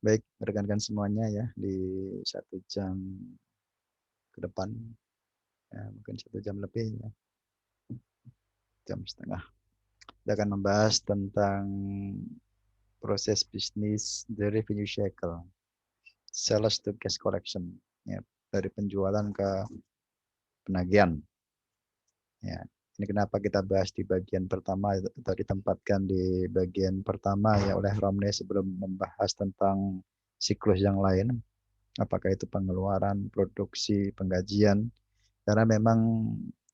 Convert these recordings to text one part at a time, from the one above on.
Baik rekan-rekan semuanya ya di 1 jam ke depan, ya, mungkin 1 jam lebih ya, 1,5 jam. Kita akan membahas tentang proses bisnis the revenue cycle, sales to cash collection, ya, dari penjualan ke penagihan. Ya, ini kenapa kita bahas di bagian pertama atau ditempatkan di bagian pertama ya oleh Romney sebelum membahas tentang siklus yang lain, apakah itu pengeluaran, produksi, penggajian. Karena memang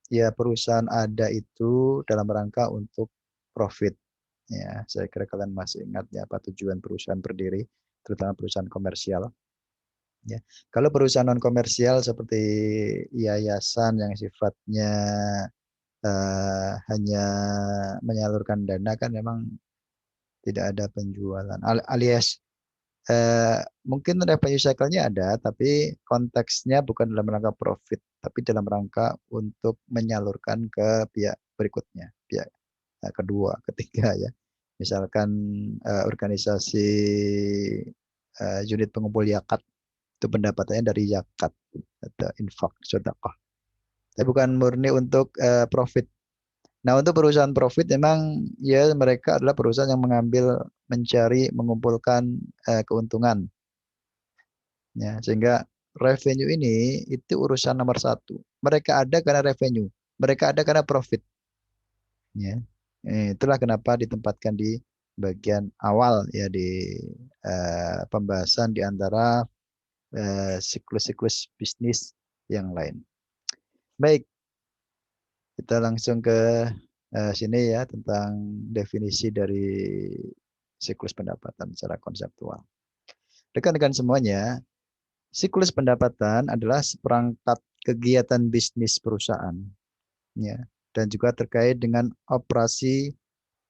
ya perusahaan ada itu dalam rangka untuk profit. Ya, saya kira kalian masih ingat ya apa tujuan perusahaan berdiri, terutama perusahaan komersial. Ya, kalau perusahaan non komersial seperti yayasan yang sifatnya hanya menyalurkan dana kan memang tidak ada penjualan. Alias mungkin revenue cycle-nya ada, tapi konteksnya bukan dalam rangka profit, tapi dalam rangka untuk menyalurkan ke pihak berikutnya, pihak kedua, ketiga ya. Misalkan organisasi unit pengumpul zakat itu pendapatannya dari zakat atau infak, sedekah. Tapi bukan murni untuk profit. Nah, untuk perusahaan profit memang ya mereka adalah perusahaan yang mencari, mengumpulkan keuntungan. Ya, sehingga revenue ini itu urusan nomor satu. Mereka ada karena revenue, mereka ada karena profit. Ya, itulah kenapa ditempatkan di bagian awal ya di pembahasan di antara siklus-siklus bisnis yang lain. Baik, kita langsung ke sini ya tentang definisi dari siklus pendapatan secara konseptual. Rekan-rekan semuanya, siklus pendapatan adalah seperangkat kegiatan bisnis perusahaan, ya, dan juga terkait dengan operasi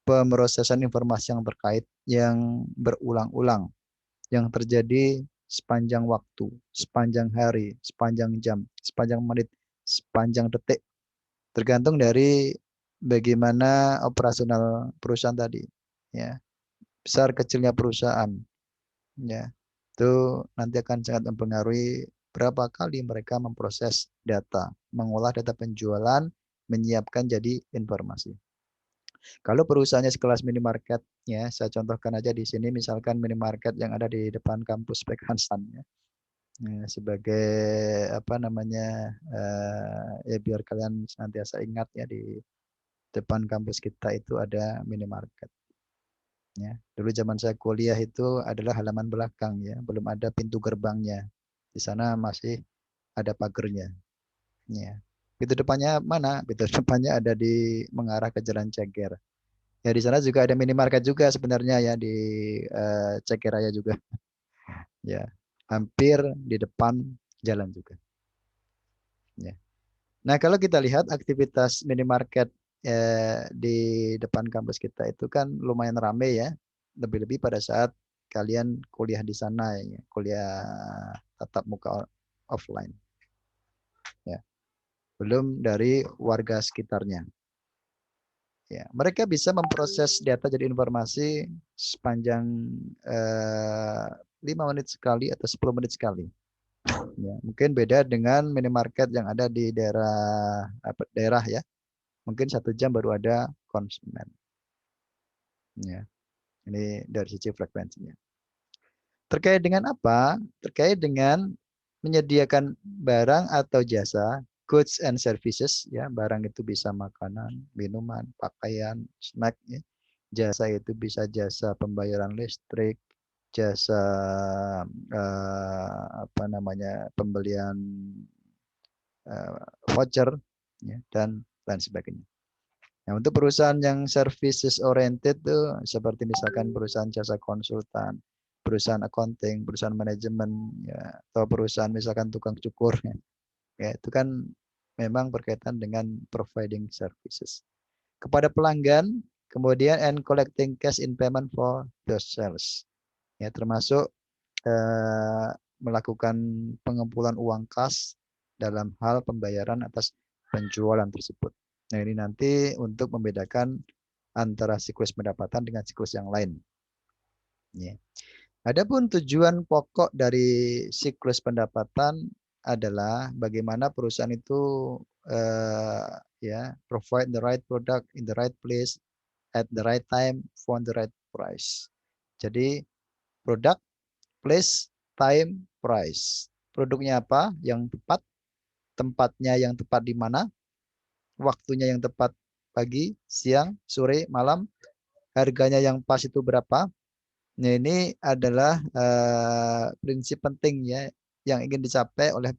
pemrosesan informasi yang terkait yang berulang-ulang, yang terjadi sepanjang waktu, sepanjang hari, sepanjang jam, sepanjang menit, sepanjang detik, tergantung dari bagaimana operasional perusahaan tadi, ya, besar kecilnya perusahaan, ya, itu nanti akan sangat mempengaruhi berapa kali mereka memproses data, mengolah data penjualan, menyiapkan jadi informasi. Kalau perusahaannya sekelas minimarket, ya, saya contohkan aja di sini, misalkan minimarket yang ada di depan kampus Pek Hansan, ya, sebagai apa namanya, ya biar kalian senantiasa ingat ya di depan kampus kita itu ada minimarket. Ya, dulu zaman saya kuliah itu adalah halaman belakang ya, belum ada pintu gerbangnya. Di sana masih ada pagernya. Ya. Pintu depannya mana? Pintu depannya ada di mengarah ke Jalan Ceger. Ya di sana juga ada minimarket juga sebenarnya ya di Ceger Raya juga. Ya, hampir di depan jalan juga. Ya. Nah kalau kita lihat aktivitas minimarket di depan kampus kita itu kan lumayan ramai ya. Lebih-lebih pada saat kalian kuliah di sana ya, kuliah tatap muka offline. Ya. Belum dari warga sekitarnya. Ya, mereka bisa memproses data jadi informasi sepanjang eh, 5 menit sekali atau 10 menit sekali. Ya, mungkin beda dengan minimarket yang ada di daerah ya. Mungkin 1 jam baru ada konsumen. Ya, ini dari sisi frekuensinya. Terkait dengan apa? Terkait dengan menyediakan barang atau jasa, goods and services, ya, barang itu bisa makanan, minuman, pakaian, snack, ya. Jasa itu bisa jasa pembayaran listrik, jasa apa namanya pembelian voucher, ya, dan lain sebagainya. Nah, untuk perusahaan yang services oriented tuh seperti misalkan perusahaan jasa konsultan, perusahaan accounting, perusahaan manajemen, ya, atau perusahaan misalkan tukang cukur, ya, ya itu kan memang berkaitan dengan providing services kepada pelanggan, kemudian and collecting cash in payment for those sales, ya termasuk melakukan pengumpulan uang kas dalam hal pembayaran atas penjualan tersebut. Nah, ini nanti untuk membedakan antara siklus pendapatan dengan siklus yang lain. Ya. Adapun tujuan pokok dari siklus pendapatan adalah bagaimana perusahaan itu ya provide the right product in the right place at the right time for the right price. Jadi produk, place, time, price. Produknya apa? Yang tepat, tempatnya yang tepat di mana, waktunya yang tepat pagi, siang, sore, malam, harganya yang pas itu berapa. Nah, ini adalah prinsip penting ya yang ingin dicapai oleh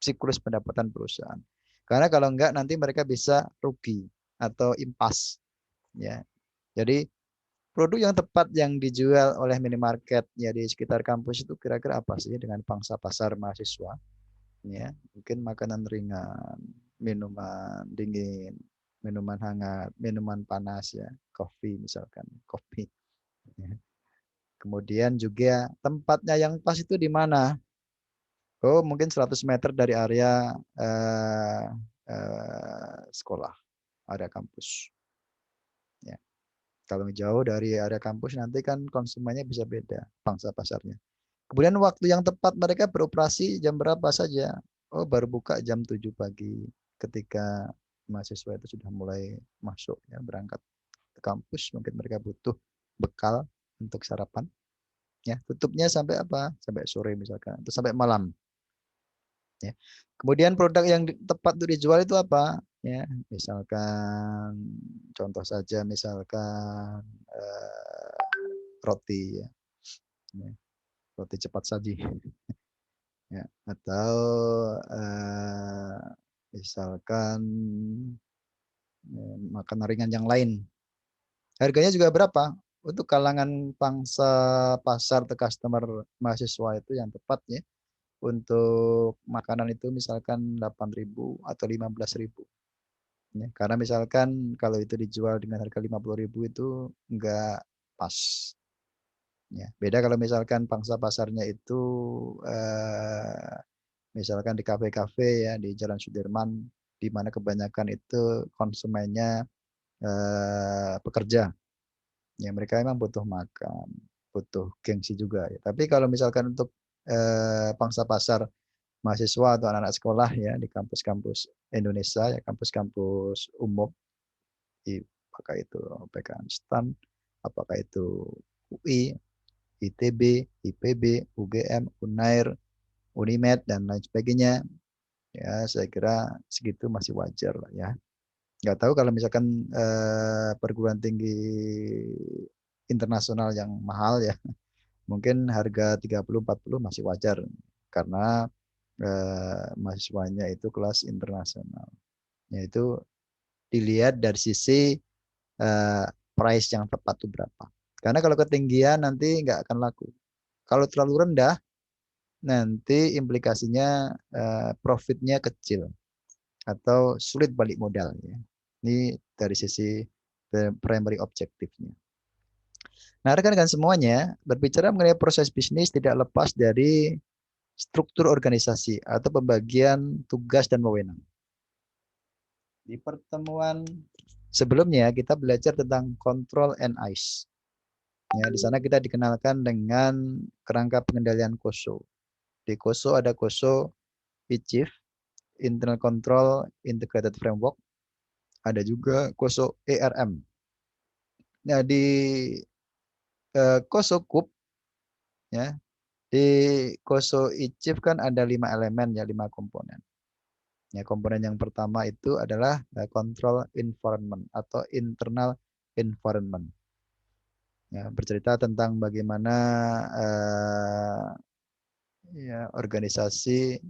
siklus pendapatan perusahaan. Karena kalau enggak nanti mereka bisa rugi atau impas ya. Jadi produk yang tepat yang dijual oleh minimarket ya di sekitar kampus itu kira-kira apa sih dengan pangsa pasar mahasiswa ya. Mungkin makanan ringan, minuman dingin, minuman hangat, minuman panas ya, kopi misalkan, kopi. Ya. Kemudian juga tempatnya yang pas itu di mana? Oh, mungkin 100 meter dari area sekolah, area kampus. Ya. Kalau jauh dari area kampus nanti kan konsumennya bisa beda pangsa pasarnya. Kemudian waktu yang tepat mereka beroperasi jam berapa saja? Oh, baru buka jam 7 pagi ketika mahasiswa itu sudah mulai masuk ya berangkat ke kampus, mungkin mereka butuh bekal untuk sarapan. Ya, tutupnya sampai apa? Sampai sore misalkan, atau sampai malam. Ya. Kemudian produk yang tepat untuk dijual itu apa? Ya, misalkan contoh saja misalkan roti ya. Ya, roti cepat saji ya, atau misalkan makanan ringan yang lain. Harganya juga berapa? Untuk kalangan pangsa pasar atau customer mahasiswa itu yang tepat ya. Untuk makanan itu misalkan 8.000 atau 15.000. Ya, karena misalkan kalau itu dijual dengan harga 50.000 itu enggak pas. Ya, beda kalau misalkan pangsa pasarnya itu misalkan di kafe-kafe ya di Jalan Sudirman di mana kebanyakan itu konsumennya pekerja. Ya mereka memang butuh makan, butuh gengsi juga ya. Tapi kalau misalkan untuk pangsa pasar mahasiswa atau anak-anak sekolah ya di kampus-kampus Indonesia ya kampus-kampus umum apakah itu PKN STAN, apakah itu UI, ITB, IPB, UGM, UNAIR, Unimed dan lain sebagainya. Ya, saya kira segitu masih wajar lah ya. Nggak tahu kalau misalkan perguruan tinggi internasional yang mahal ya, mungkin harga 30-40 masih wajar karena mahasiswanya itu kelas internasional. Yaitu dilihat dari sisi price yang tepat itu berapa. Karena kalau ketinggian nanti nggak akan laku. Kalau terlalu rendah, nanti implikasinya profitnya kecil atau sulit balik modal. Ya. Ini dari sisi primary objektifnya. Nah, rekan-rekan semuanya, berbicara mengenai proses bisnis tidak lepas dari struktur organisasi atau pembagian tugas dan wewenang. Di pertemuan sebelumnya kita belajar tentang control and ice. Ya, di sana kita dikenalkan dengan kerangka pengendalian KOSO. Di KOSO ada KOSO ICIF, Internal Control Integrated Framework. Ada juga KOSO ERM. Nah, di KOSO KUP, ya, di KOSO ICIF kan ada 5 elemen, ya 5 komponen. Ya, komponen yang pertama itu adalah control environment atau internal environment. Ya, bercerita tentang bagaimana ya, organisasi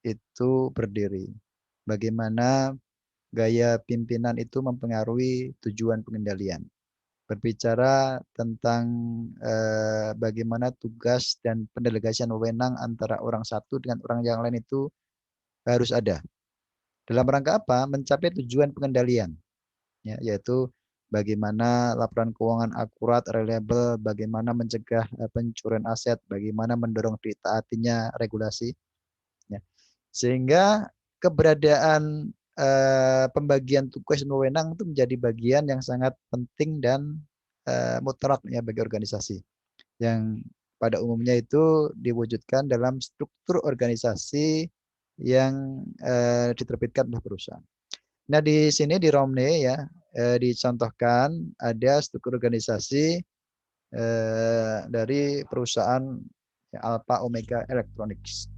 itu berdiri. Bagaimana gaya pimpinan itu mempengaruhi tujuan pengendalian. Berbicara tentang bagaimana tugas dan pendelegasian wewenang antara orang satu dengan orang yang lain itu harus ada. Dalam rangka apa? Mencapai tujuan pengendalian, ya, yaitu bagaimana laporan keuangan akurat, reliable, bagaimana mencegah pencurian aset, bagaimana mendorong ditaatinya regulasi. Ya. Sehingga keberadaan pembagian tugas dan wewenang itu menjadi bagian yang sangat penting dan mutlak ya bagi organisasi. Yang pada umumnya itu diwujudkan dalam struktur organisasi yang diterbitkan oleh perusahaan. Nah, di sini di Romney ya dicontohkan ada struktur organisasi dari perusahaan ya, Alpha Omega Electronics.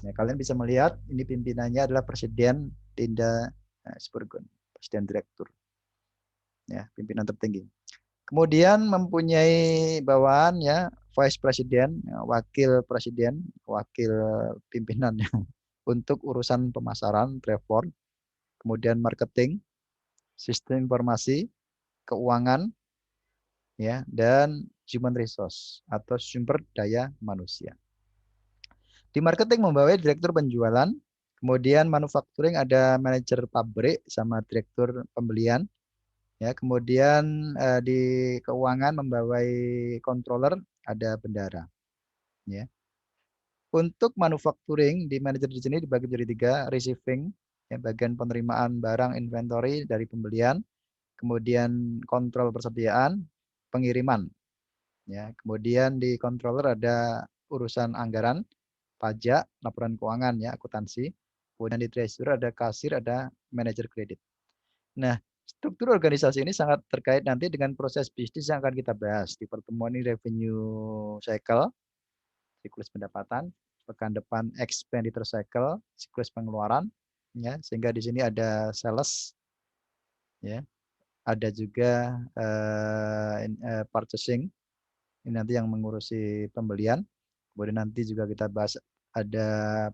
Ya, kalian bisa melihat ini pimpinannya adalah Presiden Linda Spurgeon, Presiden Direktur, ya pimpinan tertinggi. Kemudian mempunyai bawahan ya Vice President, ya, Wakil Presiden, Wakil pimpinannya untuk urusan pemasaran, trade, kemudian marketing, sistem informasi, keuangan, ya dan human resource atau sumber daya manusia. Di marketing membawai direktur penjualan, kemudian manufacturing ada manajer pabrik sama direktur pembelian, ya kemudian di keuangan membawai controller ada bendara, ya. Untuk manufacturing di manajer di sini dibagi menjadi 3, receiving, ya bagian penerimaan barang inventory dari pembelian, kemudian kontrol persediaan, pengiriman, ya. Kemudian di controller ada urusan anggaran, pajak, laporan keuangan ya, akuntansi. Kemudian di treasurer ada kasir, ada manajer kredit. Nah, struktur organisasi ini sangat terkait nanti dengan proses bisnis yang akan kita bahas di pertemuan ini, revenue cycle, siklus pendapatan, pekan depan expenditure cycle, siklus pengeluaran, ya. Sehingga di sini ada sales, ya. Ada juga purchasing, ini nanti yang mengurusi pembelian. Kemudian nanti juga kita bahas ada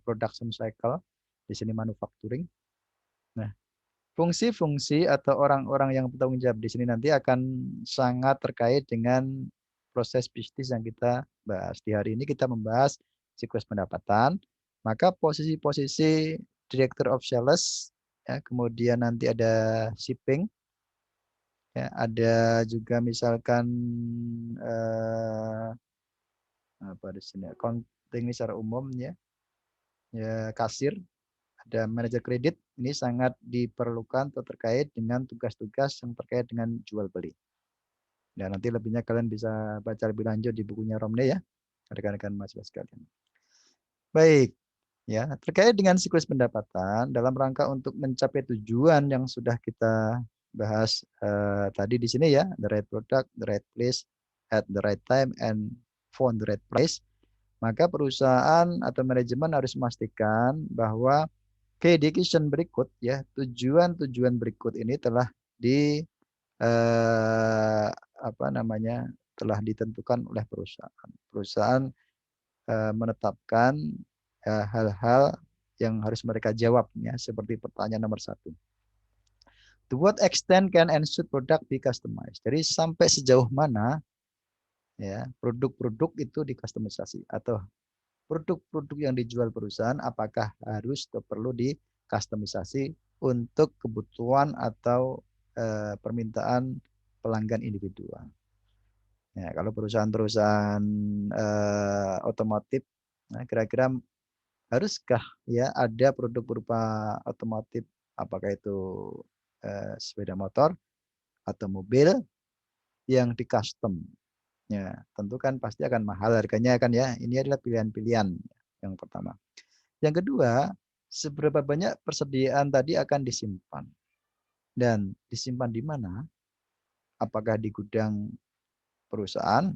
production cycle, di sini manufacturing. Nah, fungsi-fungsi atau orang-orang yang bertanggung jawab di sini nanti akan sangat terkait dengan proses bisnis yang kita bahas. Di hari ini kita membahas siklus pendapatan, maka posisi-posisi Director of Sales, ya, kemudian nanti ada shipping, ya, ada juga misalkan apa di sini accounting secara umum ya kasir, ada manajer kredit. Ini sangat diperlukan atau terkait dengan tugas-tugas yang terkait dengan jual beli. Dan nanti lebihnya kalian bisa baca lebih lanjut di bukunya Romney ya, rekan-rekan mahasiswa sekalian. Baik, ya terkait dengan siklus pendapatan dalam rangka untuk mencapai tujuan yang sudah kita bahas tadi di sini ya, the right product, the right place, at the right time, and found the right price. Maka perusahaan atau manajemen harus memastikan bahwa key decision berikut ya, tujuan-tujuan berikut ini telah di apa namanya, telah ditentukan oleh perusahaan. Perusahaan menetapkan hal-hal yang harus mereka jawab ya, seperti pertanyaan nomor 1. To what extent can and should product be customized? Jadi sampai sejauh mana ya produk-produk itu dikustomisasi, atau produk-produk yang dijual perusahaan apakah harus atau perlu dikustomisasi untuk kebutuhan atau permintaan pelanggan individual. Ya, kalau perusahaan-perusahaan otomotif, nah, kira-kira haruskah ya ada produk berupa otomotif, apakah itu sepeda motor atau mobil yang di custom? Ya, tentu kan pasti akan mahal harganya kan ya. Ini adalah pilihan-pilihan yang pertama. Yang kedua, seberapa banyak persediaan tadi akan disimpan dan disimpan di mana? Apakah di gudang perusahaan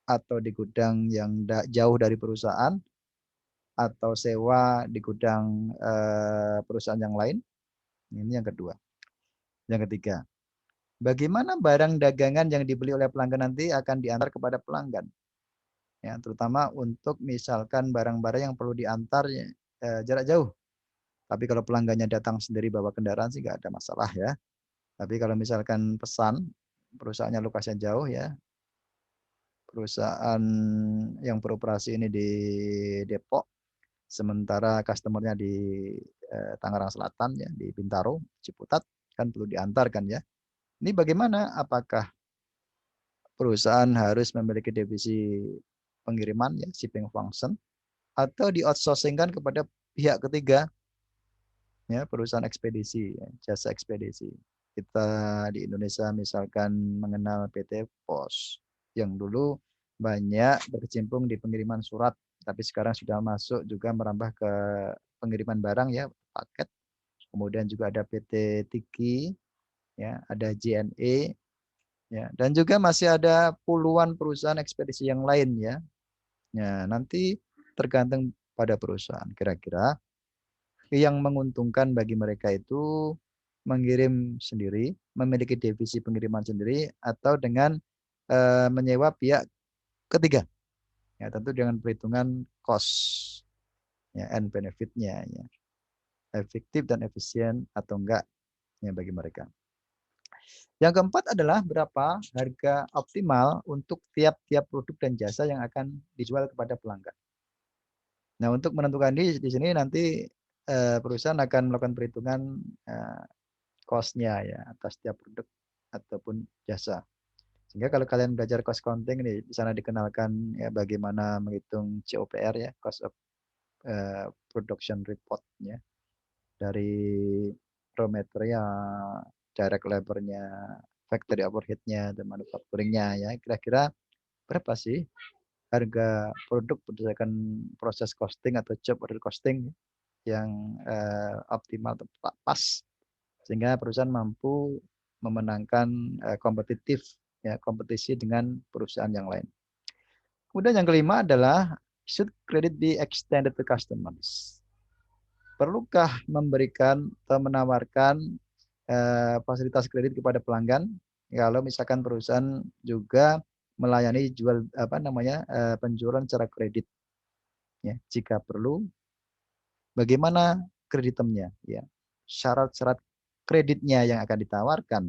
atau di gudang yang jauh dari perusahaan atau sewa di gudang perusahaan yang lain? Ini yang kedua. Yang ketiga, bagaimana barang dagangan yang dibeli oleh pelanggan nanti akan diantar kepada pelanggan? Ya, terutama untuk misalkan barang-barang yang perlu diantar jarak jauh. Tapi kalau pelanggannya datang sendiri bawa kendaraan sih nggak ada masalah ya. Tapi kalau misalkan pesan, perusahaannya lokasinya jauh ya, perusahaan yang beroperasi ini di Depok, sementara customernya di Tangerang Selatan ya, di Bintaro, Ciputat, kan perlu diantarkan ya. Ini bagaimana? Apakah perusahaan harus memiliki divisi pengiriman ya, shipping function, atau di outsourcingkan kepada pihak ketiga ya, perusahaan ekspedisi, ya, jasa ekspedisi. Kita di Indonesia misalkan mengenal PT Pos yang dulu banyak berkecimpung di pengiriman surat, tapi sekarang sudah masuk juga merambah ke pengiriman barang ya, paket. Kemudian juga ada PT Tiki, ya, ada JNE, ya, dan juga masih ada puluhan perusahaan ekspedisi yang lain ya. Ya, nanti tergantung pada perusahaan. Kira-kira yang menguntungkan bagi mereka itu mengirim sendiri, memiliki divisi pengiriman sendiri, atau dengan menyewa pihak ketiga. Ya, tentu dengan perhitungan cost ya, and benefit-nya ya. Efektif dan efisien atau enggak ya bagi mereka. Yang keempat adalah berapa harga optimal untuk tiap-tiap produk dan jasa yang akan dijual kepada pelanggan. Nah, untuk menentukan di sini nanti perusahaan akan melakukan perhitungan cost-nya ya atas setiap produk ataupun jasa. Sehingga kalau kalian belajar cost counting nih, di sana dikenalkan ya bagaimana menghitung COPR ya, cost of production report-nya, dari raw material, direct labor-nya, factory overhead-nya, dan manufacturing-nya ya. Kira-kira berapa sih harga produk berdasarkan proses costing atau job order costing yang optimal atau pas, sehingga perusahaan mampu memenangkan kompetitif ya, kompetisi dengan perusahaan yang lain. Kemudian yang kelima adalah should credit be extended to customers. Perlukah memberikan atau menawarkan fasilitas kredit kepada pelanggan kalau misalkan perusahaan juga melayani jual penjualan secara kredit ya. Jika perlu, bagaimana kreditemnya ya, syarat-syarat kreditnya yang akan ditawarkan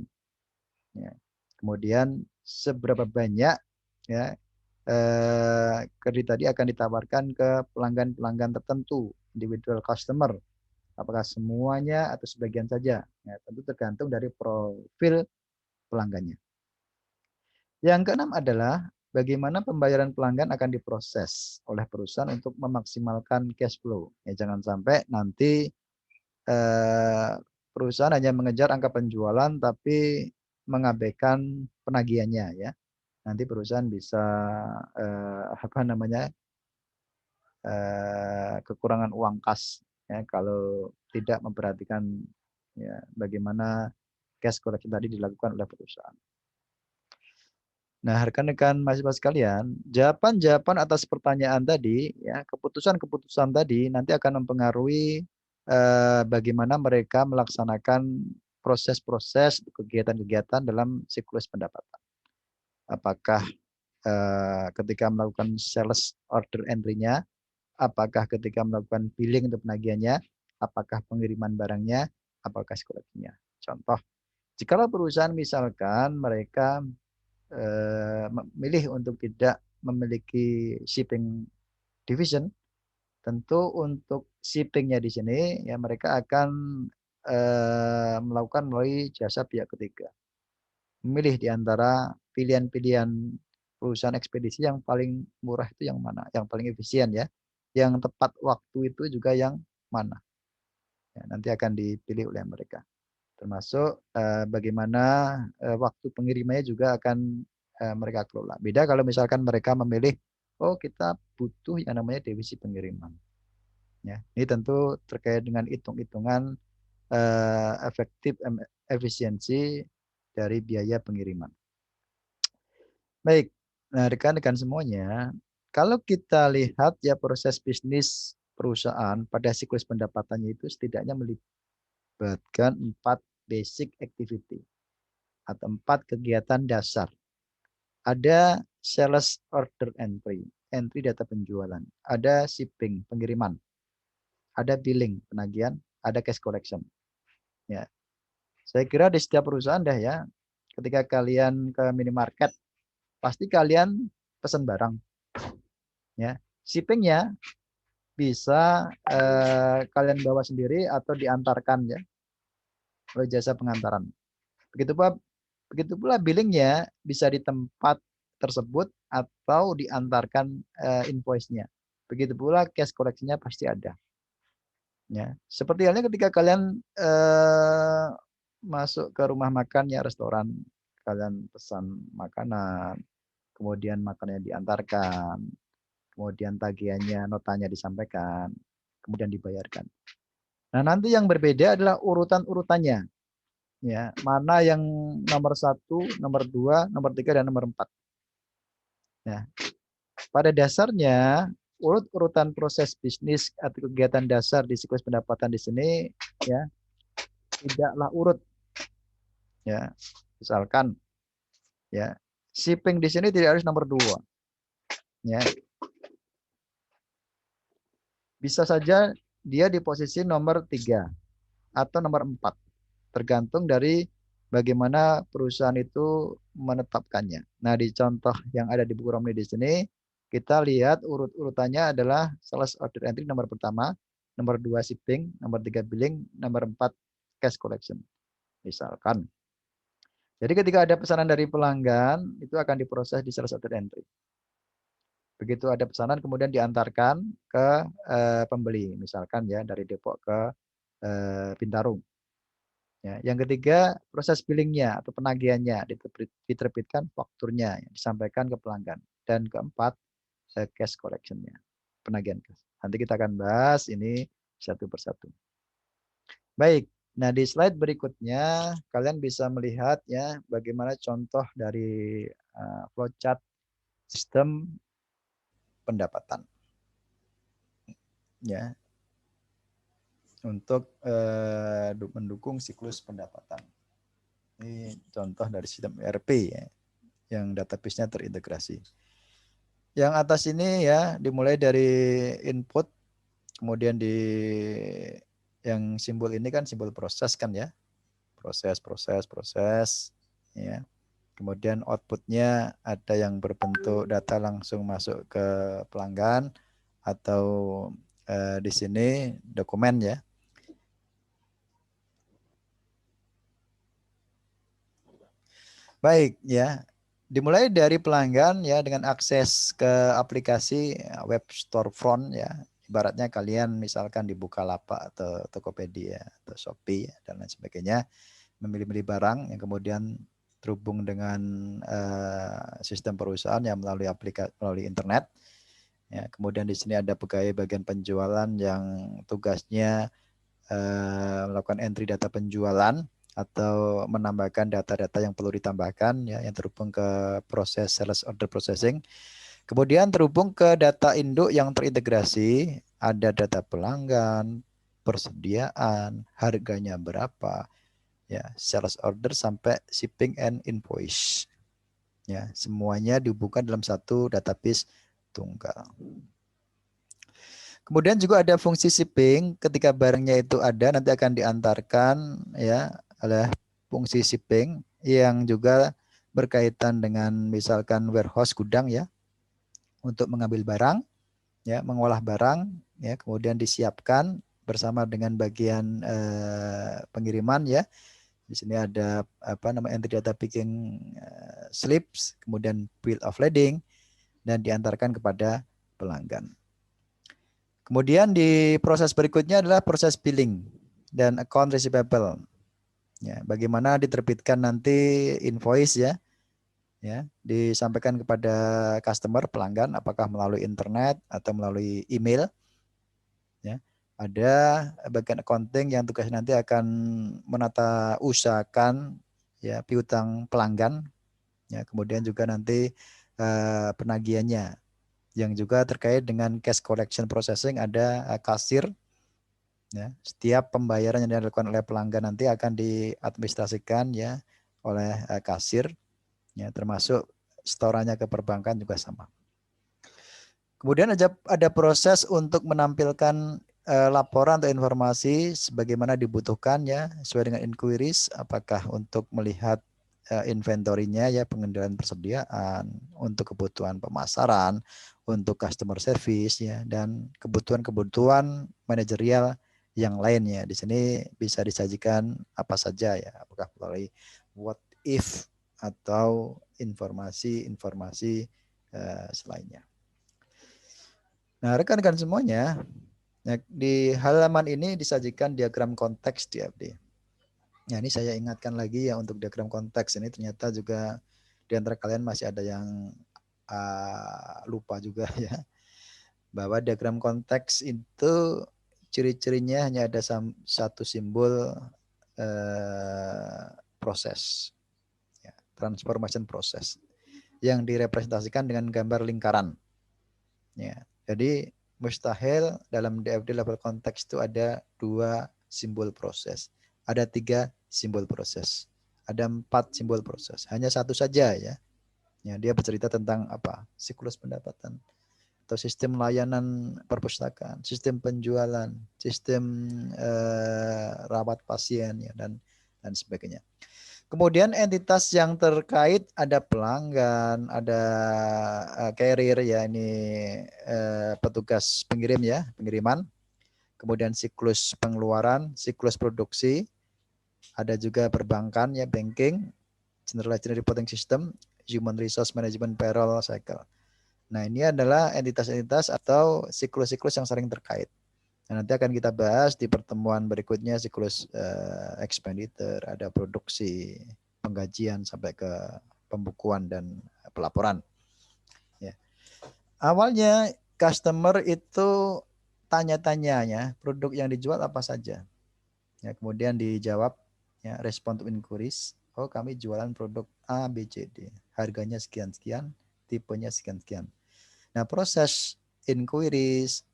ya. Kemudian seberapa banyak ya kredit tadi akan ditawarkan ke pelanggan-pelanggan tertentu, individual customer. Apakah semuanya atau sebagian saja? Ya, tentu tergantung dari profil pelanggannya. Yang keenam adalah bagaimana pembayaran pelanggan akan diproses oleh perusahaan untuk memaksimalkan cash flow. Ya, jangan sampai nanti perusahaan hanya mengejar angka penjualan tapi mengabaikan penagihannya ya. Nanti perusahaan bisa kekurangan uang kas ya kalau tidak memperhatikan ya bagaimana cash collection tadi dilakukan oleh perusahaan. Nah, rekan-rekan mahasiswa sekalian, jawaban-jawaban atas pertanyaan tadi, ya, keputusan-keputusan tadi nanti akan mempengaruhi bagaimana mereka melaksanakan proses-proses kegiatan-kegiatan dalam siklus pendapatan. Apakah ketika melakukan sales order entry-nya, apakah ketika melakukan billing untuk penagihannya, apakah pengiriman barangnya, apakah kolektifnya. Contoh, jika perusahaan misalkan mereka memilih untuk tidak memiliki shipping division, tentu untuk shippingnya di sini ya mereka akan melakukan melalui jasa pihak ketiga. Memilih di antara pilihan-pilihan perusahaan ekspedisi yang paling murah itu yang mana, yang paling efisien ya, yang tepat waktu itu juga yang mana. Ya, nanti akan dipilih oleh mereka. Termasuk bagaimana waktu pengirimannya juga akan mereka kelola. Beda kalau misalkan mereka memilih, oh kita butuh yang namanya divisi pengiriman. Ya, ini tentu terkait dengan hitung-hitungan efektif efisiensi dari biaya pengiriman. Baik, nah rekan-rekan semuanya, kalau kita lihat ya proses bisnis perusahaan pada siklus pendapatannya itu setidaknya melibatkan 4 basic activity atau 4 kegiatan dasar. Ada sales order entry, entry data penjualan. Ada shipping, pengiriman. Ada billing, penagihan. Ada cash collection. Ya, saya kira di setiap perusahaan dah ya, ketika kalian ke minimarket, pasti kalian pesan barang. Ya, shippingnya bisa kalian bawa sendiri atau diantarkan ya, oleh jasa pengantaran. Begitu pula billingnya bisa di tempat tersebut atau diantarkan invoice-nya. Begitu pula cash collection-nya pasti ada. Ya, seperti halnya ketika kalian masuk ke rumah makan ya restoran, kalian pesan makanan, kemudian makanannya diantarkan, kemudian tagihannya, notanya disampaikan, kemudian dibayarkan. Nah, nanti yang berbeda adalah urutan-urutannya. Ya, mana yang nomor 1, nomor 2, nomor 3, dan nomor 4. Nah, pada dasarnya urut-urutan proses bisnis atau kegiatan dasar di siklus pendapatan di sini ya tidaklah urut. Ya, misalkan ya shipping di sini tidak harus nomor 2. Ya, bisa saja dia di posisi nomor 3 atau nomor 4. Tergantung dari bagaimana perusahaan itu menetapkannya. Nah, di contoh yang ada di buku Romni di sini, kita lihat urut-urutannya adalah sales order entry nomor pertama, nomor 2 shipping, nomor 3 billing, nomor 4 cash collection. Misalkan. Jadi ketika ada pesanan dari pelanggan, itu akan diproses di sales order entry. Begitu ada pesanan kemudian diantarkan ke pembeli, misalkan ya dari Depok ke Bintaro. Ya, yang ketiga proses billingnya atau penagihannya diterbitkan fakturnya disampaikan ke pelanggan. Dan keempat cash collectionnya, penagihan cash. Nanti kita akan bahas ini satu persatu. Baik, nah di slide berikutnya kalian bisa melihat ya bagaimana contoh dari flowchart sistem pendapatan. Ya, untuk mendukung siklus pendapatan. Ini contoh dari sistem ERP ya, yang database-nya terintegrasi. Yang atas ini ya dimulai dari input, kemudian di yang simbol ini kan simbol proses kan ya, proses ya. Kemudian outputnya ada yang berbentuk data langsung masuk ke pelanggan atau di sini dokumen ya. Baik ya, dimulai dari pelanggan ya dengan akses ke aplikasi web storefront ya. Ibaratnya kalian misalkan di Bukalapak atau Tokopedia atau Shopee dan lain sebagainya, memilih-milih barang yang kemudian terhubung dengan sistem perusahaan yang melalui aplikasi melalui internet. Ya, kemudian di sini ada pegawai bagian penjualan yang tugasnya melakukan entry data penjualan atau menambahkan data-data yang perlu ditambahkan ya yang terhubung ke proses sales order processing. Kemudian terhubung ke data induk yang terintegrasi, ada data pelanggan, persediaan, harganya berapa, ya, sales order sampai shipping and invoice. Ya, semuanya dihubungkan dalam satu database tunggal. Kemudian juga ada fungsi shipping, ketika barangnya itu ada nanti akan diantarkan ya oleh fungsi shipping yang juga berkaitan dengan misalkan warehouse gudang ya untuk mengambil barang ya, mengolah barang ya, kemudian disiapkan bersama dengan bagian pengiriman ya. Di sini ada apa namanya entry data picking slips, kemudian bill of lading dan diantarkan kepada pelanggan. Kemudian di proses berikutnya adalah proses billing dan account receivable. Ya, bagaimana diterbitkan nanti invoice ya, disampaikan kepada customer pelanggan, apakah melalui internet atau melalui email. Ya, ada bagian accounting yang tugasnya nanti akan menata usahakan ya piutang pelanggan. Ya, kemudian juga nanti penagihannya yang juga terkait dengan cash collection processing ada kasir. Ya, setiap pembayaran yang dilakukan oleh pelanggan nanti akan diadministrasikan ya oleh kasir, ya termasuk setorannya ke perbankan juga sama. Kemudian ada proses untuk menampilkan laporan atau informasi sebagaimana dibutuhkan ya sesuai dengan inquiries, apakah untuk melihat inventorinya ya pengendalian persediaan, untuk kebutuhan pemasaran, untuk customer service ya dan kebutuhan-kebutuhan manajerial yang lainnya. Di sini bisa disajikan apa saja ya, apakah melalui what if atau informasi-informasi selainnya. Nah, rekan-rekan semuanya, di halaman ini disajikan diagram konteks di FD. Ya, ini saya ingatkan lagi ya untuk diagram konteks ini ternyata juga di antara kalian masih ada yang lupa juga ya, bahwa diagram konteks itu ciri-cirinya hanya ada satu simbol proses, ya, transformation proses, yang direpresentasikan dengan gambar lingkaran. Ya, jadi mustahil dalam DFD level konteks itu ada 2 simbol proses, ada 3 simbol proses, ada 4 simbol proses, hanya satu saja ya. Ya, dia bercerita tentang apa? Siklus pendapatan atau sistem layanan perpustakaan, sistem penjualan, sistem rawat pasien ya, dan sebagainya. Kemudian entitas yang terkait ada pelanggan, ada carrier ya, ini petugas pengirim ya, pengiriman. Kemudian siklus pengeluaran, siklus produksi, ada juga perbankan ya, banking, general ledger reporting system, human resource management payroll cycle. Nah, ini adalah entitas-entitas atau siklus-siklus yang saling terkait. Nah, nanti akan kita bahas di pertemuan berikutnya siklus expenditure, ada produksi, penggajian sampai ke pembukuan dan pelaporan. Ya. Awalnya customer itu tanya-tanyanya produk yang dijual apa saja. Ya, kemudian dijawab ya, respond to inquiries. Oh, kami jualan produk A, B, C, D. Harganya sekian-sekian, tipenya sekian-sekian. Nah, proses inquiries,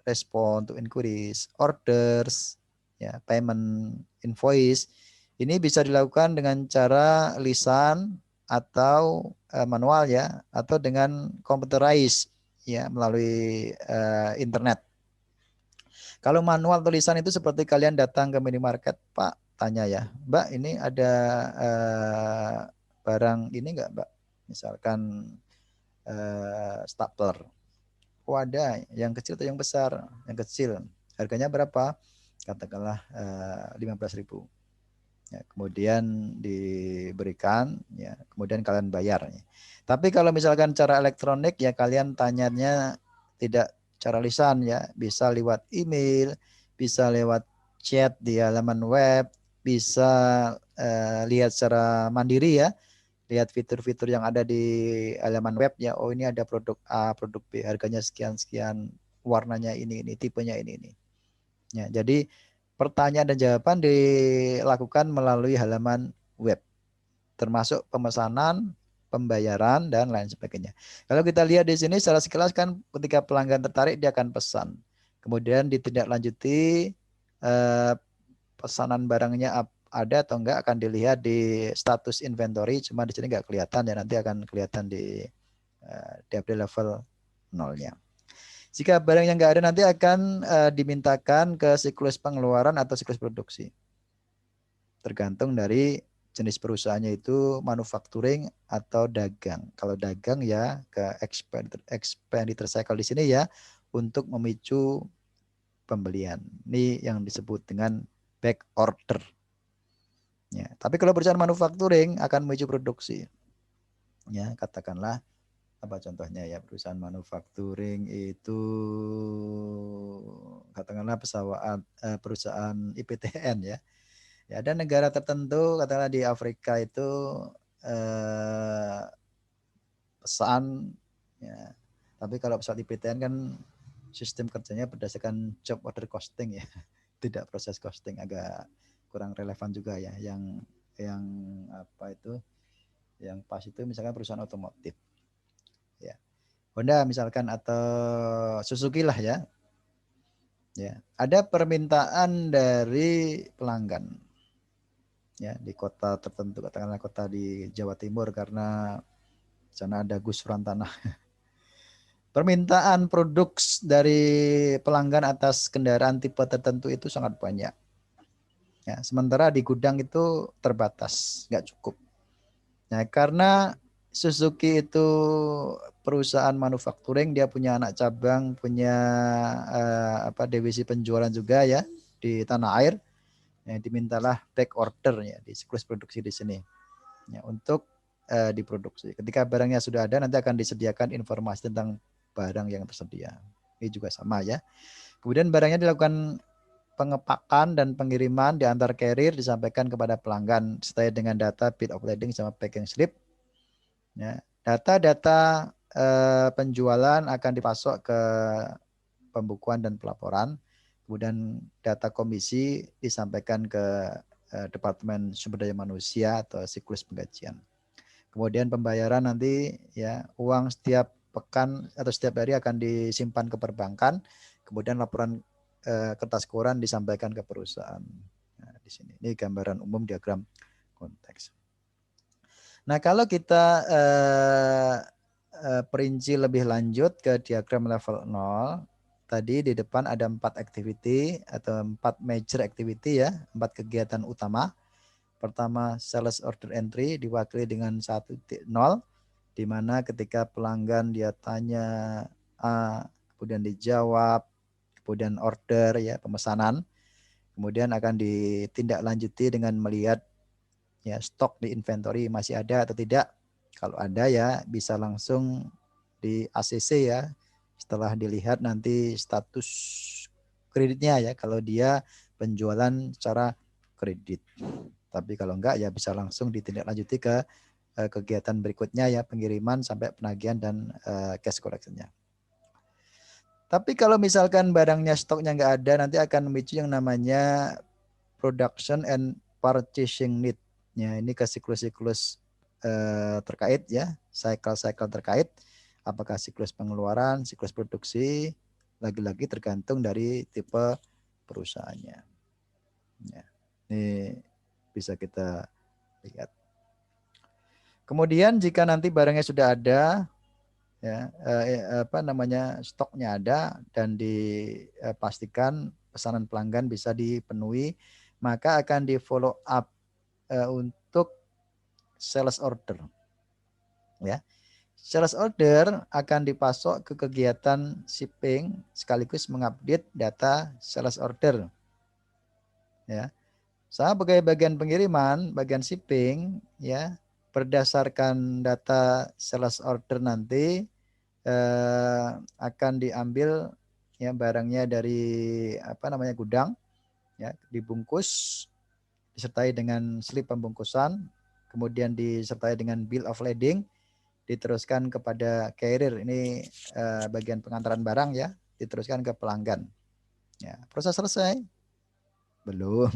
respond to inquiries, orders, ya, payment, invoice, ini bisa dilakukan dengan cara lisan atau manual ya, atau dengan computerized ya, melalui internet. Kalau manual tulisan itu seperti kalian datang ke minimarket, Pak, tanya ya, Mbak, ini ada barang ini enggak, Mbak? Misalkan stapler. Oh, ada yang kecil atau yang besar? Yang kecil. Harganya berapa? Katakanlah 15.000. Ya, kemudian diberikan, ya, kemudian kalian bayar. Tapi kalau misalkan cara elektronik ya kalian tanyanya tidak cara lisan ya, bisa lewat email, bisa lewat chat di halaman web, bisa lihat secara mandiri ya, lihat fitur-fitur yang ada di halaman web ya. Oh, ini ada produk A, produk B, harganya sekian-sekian, warnanya ini, tipenya ini. Ya, jadi pertanyaan dan jawaban dilakukan melalui halaman web, termasuk pemesanan, pembayaran, dan lain sebagainya. Kalau kita lihat di sini secara sekilas kan ketika pelanggan tertarik dia akan pesan. Kemudian ditindaklanjuti pesanan barangnya ada atau enggak akan dilihat di status inventory, cuma di sini enggak kelihatan ya, nanti akan kelihatan di DFD level 0-nya. Jika barang yang enggak ada nanti akan dimintakan ke siklus pengeluaran atau siklus produksi. Tergantung dari jenis perusahaannya itu manufacturing atau dagang. Kalau dagang ya ke expenditure cycle di sini ya untuk memicu pembelian. Ini yang disebut dengan back order. Ya, tapi kalau perusahaan manufacturing akan memicu produksi. Ya, katakanlah apa contohnya ya, perusahaan manufacturing itu katakanlah perusahaan IPTN ya. Ya, ada negara tertentu katakanlah di Afrika itu pesan ya. Tapi kalau pesawat IPTN kan sistem kerjanya berdasarkan job order costing ya. Tidak proses costing, agak kurang relevan juga ya. Yang apa itu? Yang pas itu misalkan perusahaan otomotif. Ya. Honda misalkan atau Suzuki lah ya. Ya, ada permintaan dari pelanggan. Ya, di kota tertentu, katakanlah kota di Jawa Timur karena sana ada Gus Frantana. Permintaan produk dari pelanggan atas kendaraan tipe tertentu itu sangat banyak. Ya, sementara di gudang itu terbatas, nggak cukup. Nah, karena Suzuki itu perusahaan manufacturing, dia punya anak cabang, punya divisi penjualan juga ya di tanah air. Ya, dimintalah back order ya di siklus produksi di sini ya, untuk diproduksi. Ketika barangnya sudah ada, nanti akan disediakan informasi tentang barang yang tersedia. Ini juga sama ya. Kemudian barangnya dilakukan pengepakan dan pengiriman di antar carrier, disampaikan kepada pelanggan sesuai dengan data bill of lading sama packing slip. Ya, data-data penjualan akan dipasok ke pembukuan dan pelaporan. Kemudian data komisi disampaikan ke Departemen Sumber Daya Manusia atau siklus penggajian. Kemudian pembayaran nanti ya uang setiap pekan atau setiap hari akan disimpan ke perbankan. Kemudian laporan kertas koran disampaikan ke perusahaan. Nah, di sini ini gambaran umum diagram konteks. Nah, kalau kita perinci lebih lanjut ke diagram level 0, tadi di depan ada 4 activity atau 4 major activity ya, 4 kegiatan utama. Pertama, sales order entry diwakili dengan 1.0, di mana ketika pelanggan dia tanya A, kemudian dijawab, kemudian order ya, pemesanan, kemudian akan ditindaklanjuti dengan melihat ya stok di inventory masih ada atau tidak. Kalau ada ya bisa langsung di ACC ya. Setelah dilihat nanti status kreditnya ya kalau dia penjualan secara kredit. Tapi kalau enggak ya bisa langsung ditindaklanjuti ke kegiatan berikutnya ya pengiriman sampai penagihan dan cash collection-nya. Tapi kalau misalkan barangnya stoknya enggak ada nanti akan memicu yang namanya production and purchasing need. Ya, ini ke siklus-siklus terkait ya, cycle-cycle terkait. Apakah siklus pengeluaran, siklus produksi, lagi-lagi tergantung dari tipe perusahaannya. Ya, ini bisa kita lihat. Kemudian jika nanti barangnya sudah ada, ya stoknya ada dan dipastikan pesanan pelanggan bisa dipenuhi, maka akan di follow up untuk sales order. Ya, sales order akan dipasok ke kegiatan shipping sekaligus mengupdate data sales order. Ya, sebagai bagian pengiriman, bagian shipping, ya berdasarkan data sales order nanti akan diambil ya barangnya dari gudang, ya dibungkus disertai dengan slip pembungkusan, kemudian disertai dengan bill of lading, diteruskan kepada carrier, ini bagian pengantaran barang ya, diteruskan ke pelanggan. Ya, proses selesai? Belum.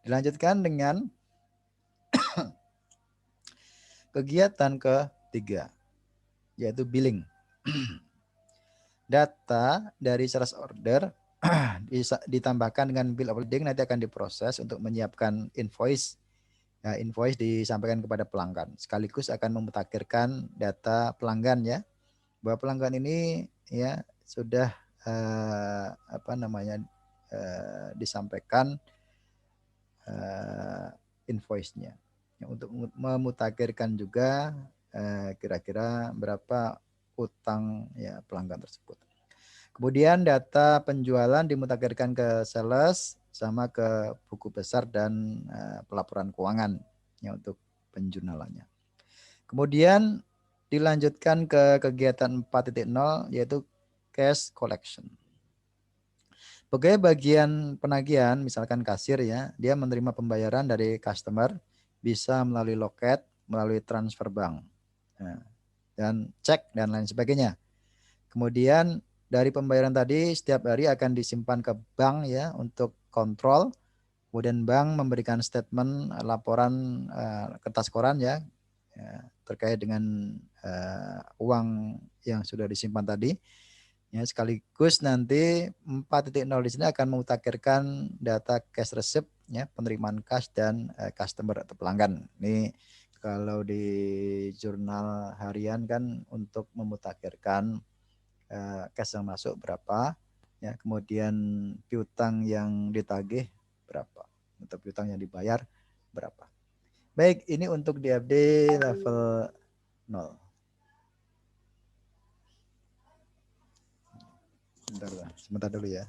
Dilanjutkan dengan kegiatan ketiga, yaitu billing. Data dari sales order ditambahkan dengan bill of lading nanti akan diproses untuk menyiapkan invoice. Ya, invoice disampaikan kepada pelanggan. Sekaligus akan memutakhirkan data pelanggan ya. Bahwa pelanggan ini ya sudah disampaikan invoice-nya. Ya, untuk memutakhirkan juga kira-kira berapa utang ya pelanggan tersebut. Kemudian data penjualan dimutakhirkan ke sales sama ke buku besar dan pelaporan keuangan ya untuk penjurnalannya. Kemudian dilanjutkan ke kegiatan 4.0 yaitu cash collection. Sebagai bagian penagihan, misalkan kasir ya, dia menerima pembayaran dari customer bisa melalui loket, melalui transfer bank, dan cek dan lain sebagainya. Kemudian dari pembayaran tadi setiap hari akan disimpan ke bank ya untuk kontrol. Kemudian bank memberikan statement laporan kertas koran ya terkait dengan uang yang sudah disimpan tadi. Ya, sekaligus nanti 4.0 di sini akan memutakhirkan data cash receipt ya, penerimaan cash dan customer atau pelanggan. Ini kalau di jurnal harian kan untuk memutakhirkan cash yang masuk berapa, ya kemudian piutang yang ditagih berapa, untuk piutang yang dibayar berapa. Baik, ini untuk DFD level 0. Sebentar dulu ya.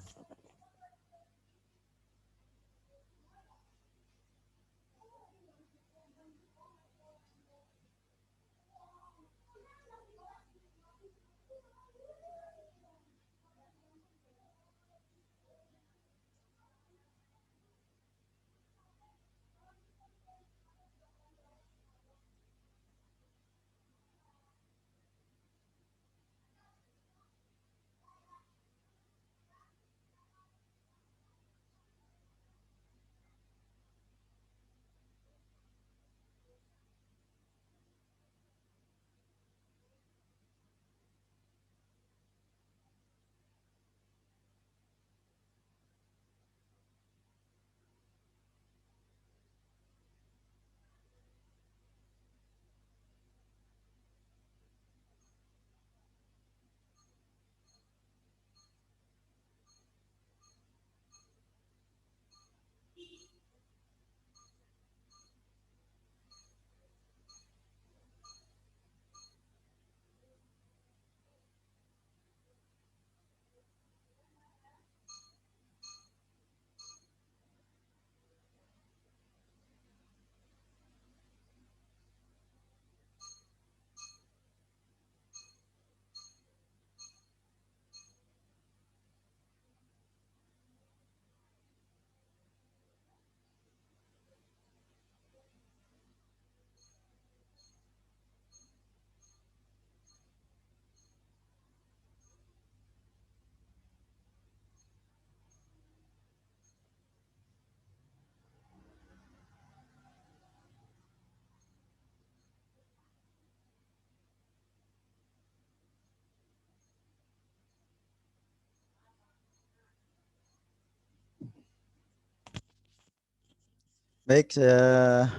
Baik, saya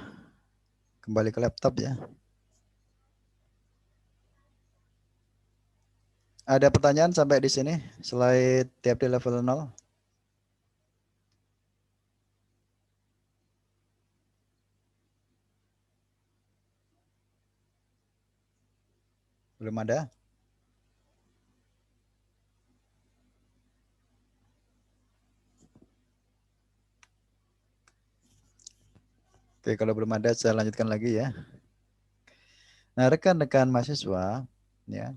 kembali ke laptop ya. Ada pertanyaan sampai di sini? Slide TFT level 0? Belum ada? Oke, kalau belum ada saya lanjutkan lagi ya. Nah, rekan-rekan mahasiswa, ya,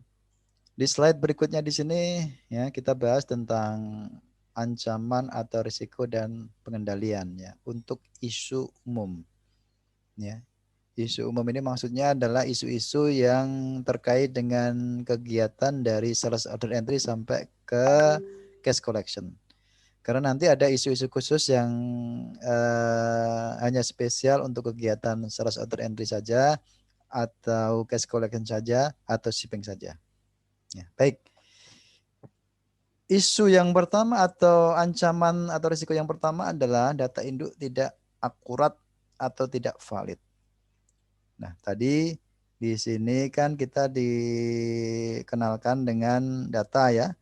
di slide berikutnya di sini ya kita bahas tentang ancaman atau risiko dan pengendalian ya untuk isu umum ya. Isu umum ini maksudnya adalah isu-isu yang terkait dengan kegiatan dari sales order entry sampai ke cash collection. Karena nanti ada isu-isu khusus yang hanya spesial untuk kegiatan sales order entry saja atau cash collection saja atau shipping saja. Ya, baik. Isu yang pertama atau ancaman atau risiko yang pertama adalah data induk tidak akurat atau tidak valid. Nah, tadi di sini kan kita dikenalkan dengan data ya.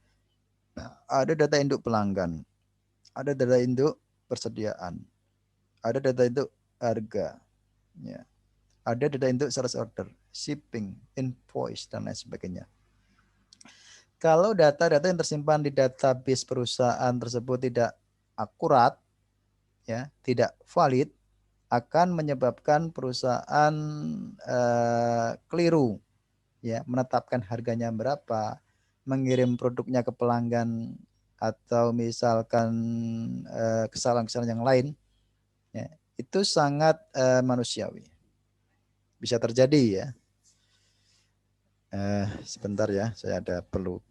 Nah, ada data induk pelanggan, ada data induk persediaan, ada data induk harga, ya. Ada data induk sales order, shipping, invoice dan lain sebagainya. Kalau data-data yang tersimpan di database perusahaan tersebut tidak akurat, ya, tidak valid, akan menyebabkan perusahaan keliru, ya, menetapkan harganya berapa, mengirim produknya ke pelanggan atau misalkan kesalahan-kesalahan yang lain, ya, itu sangat manusiawi. Bisa terjadi ya. Sebentar ya, saya ada perlu.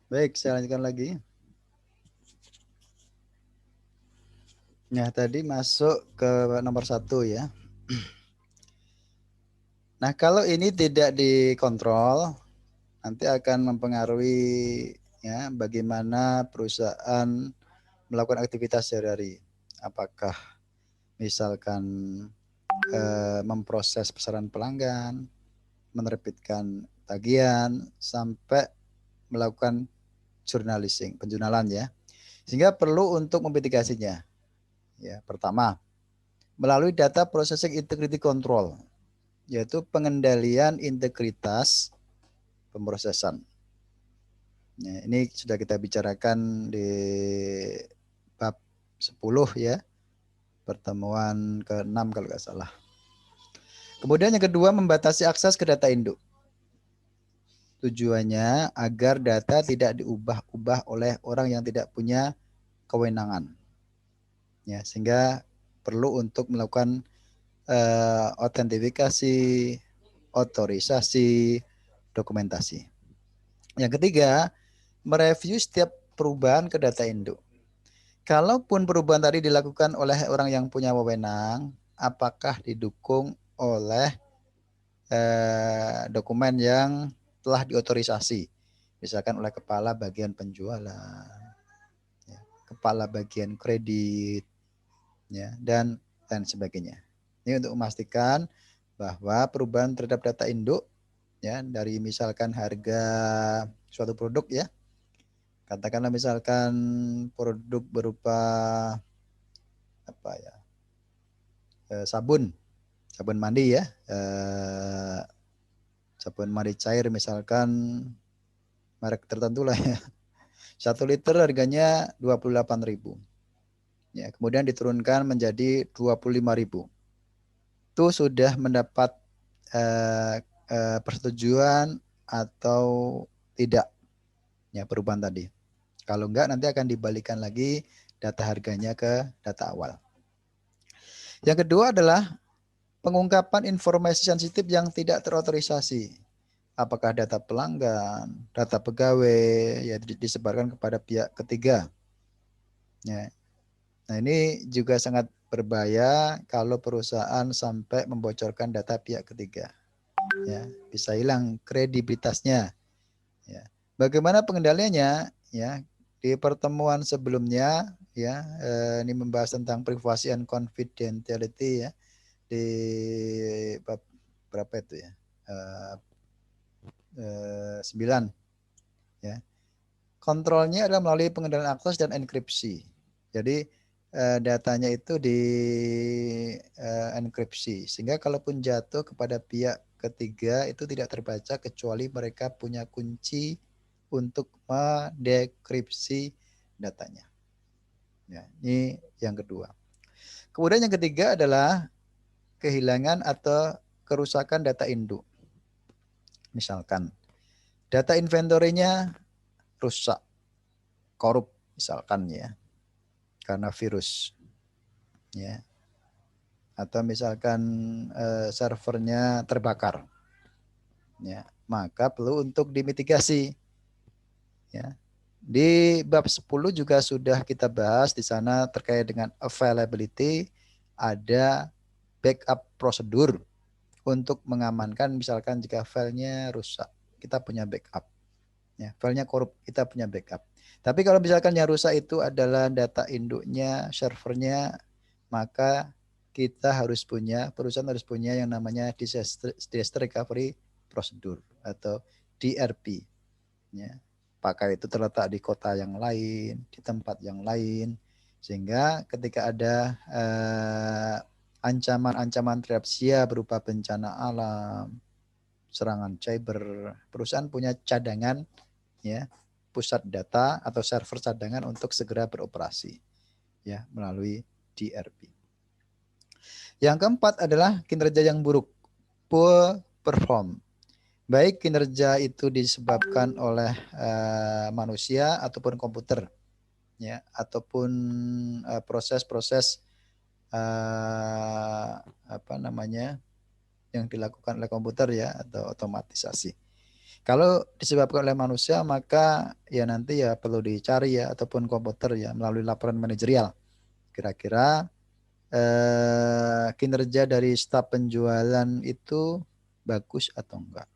Baik, saya lanjutkan lagi. Nah, tadi masuk ke nomor 1 ya. Nah, kalau ini tidak dikontrol, nanti akan mempengaruhi ya bagaimana perusahaan melakukan aktivitas sehari-hari. Apakah misalkan memproses pesanan pelanggan, menerbitkan tagihan, sampai melakukan journalising, penjurnalan ya. Sehingga perlu untuk memitigasinya. Ya, pertama, melalui data processing integrity control, yaitu pengendalian integritas pemrosesan. Ya, ini sudah kita bicarakan di bab 10 ya, pertemuan ke-6 kalau nggak salah. Kemudian yang kedua, membatasi akses ke data induk. Tujuannya agar data tidak diubah-ubah oleh orang yang tidak punya kewenangan. Ya, sehingga perlu untuk melakukan autentifikasi, otorisasi, dokumentasi. Yang ketiga, mereview setiap perubahan ke data induk. Kalaupun perubahan tadi dilakukan oleh orang yang punya wewenang, apakah didukung oleh dokumen yang telah diotorisasi, misalkan oleh kepala bagian penjualan, ya, kepala bagian kredit, ya, dan sebagainya. Ini untuk memastikan bahwa perubahan terhadap data induk ya dari misalkan harga suatu produk ya, katakanlah misalkan produk berupa apa ya, sabun sabun mandi ya, sabun mandi cair misalkan merek tertentu lah ya, 1 liter harganya 28.000 ya, kemudian diturunkan menjadi 25.000, itu sudah mendapat persetujuan atau tidak ya perubahan tadi. Kalau enggak nanti akan dibalikan lagi data harganya ke data awal. Yang kedua adalah pengungkapan informasi sensitif yang tidak terotorisasi. Apakah data pelanggan, data pegawai ya disebarkan kepada pihak ketiga. Ya. Nah, ini juga sangat berbahaya kalau perusahaan sampai membocorkan data pihak ketiga. Ya, bisa hilang kredibilitasnya. Ya. Bagaimana pengendaliannya? Ya, di pertemuan sebelumnya ya ini membahas tentang privasi and confidentiality ya di bab berapa itu ya? 9 ya. Kontrolnya adalah melalui pengendalian akses dan enkripsi. Jadi datanya itu di enkripsi sehingga kalaupun jatuh kepada pihak ketiga itu tidak terbaca kecuali mereka punya kunci untuk mendekripsi datanya. Ya, ini yang kedua. Kemudian yang ketiga adalah kehilangan atau kerusakan data induk. Misalkan data inventory-nya rusak, korup misalkan ya, karena virus ya. Atau misalkan servernya terbakar. Ya, maka perlu untuk dimitigasi ya. Di bab 10 juga sudah kita bahas di sana terkait dengan availability, ada backup prosedur untuk mengamankan misalkan jika filenya rusak, kita punya backup. Ya, filenya korup, kita punya backup. Tapi kalau misalkan yang rusak itu adalah data induknya, servernya, maka kita harus punya, perusahaan harus punya yang namanya disaster recovery procedure atau DRP. Ya. Apakah itu terletak di kota yang lain, di tempat yang lain, sehingga ketika ada ancaman-ancaman terhadap sia berupa bencana alam, serangan cyber, perusahaan punya cadangan ya, pusat data atau server cadangan untuk segera beroperasi ya melalui DRP. Yang keempat adalah kinerja yang buruk, poor perform. Baik kinerja itu disebabkan oleh manusia ataupun komputer ya, ataupun proses-proses apa namanya yang dilakukan oleh komputer ya atau otomatisasi. Kalau disebabkan oleh manusia, maka ya nanti ya perlu dicari ya, ataupun komputer ya, melalui laporan manajerial. Kira-kira kinerja dari staf penjualan itu bagus atau enggak.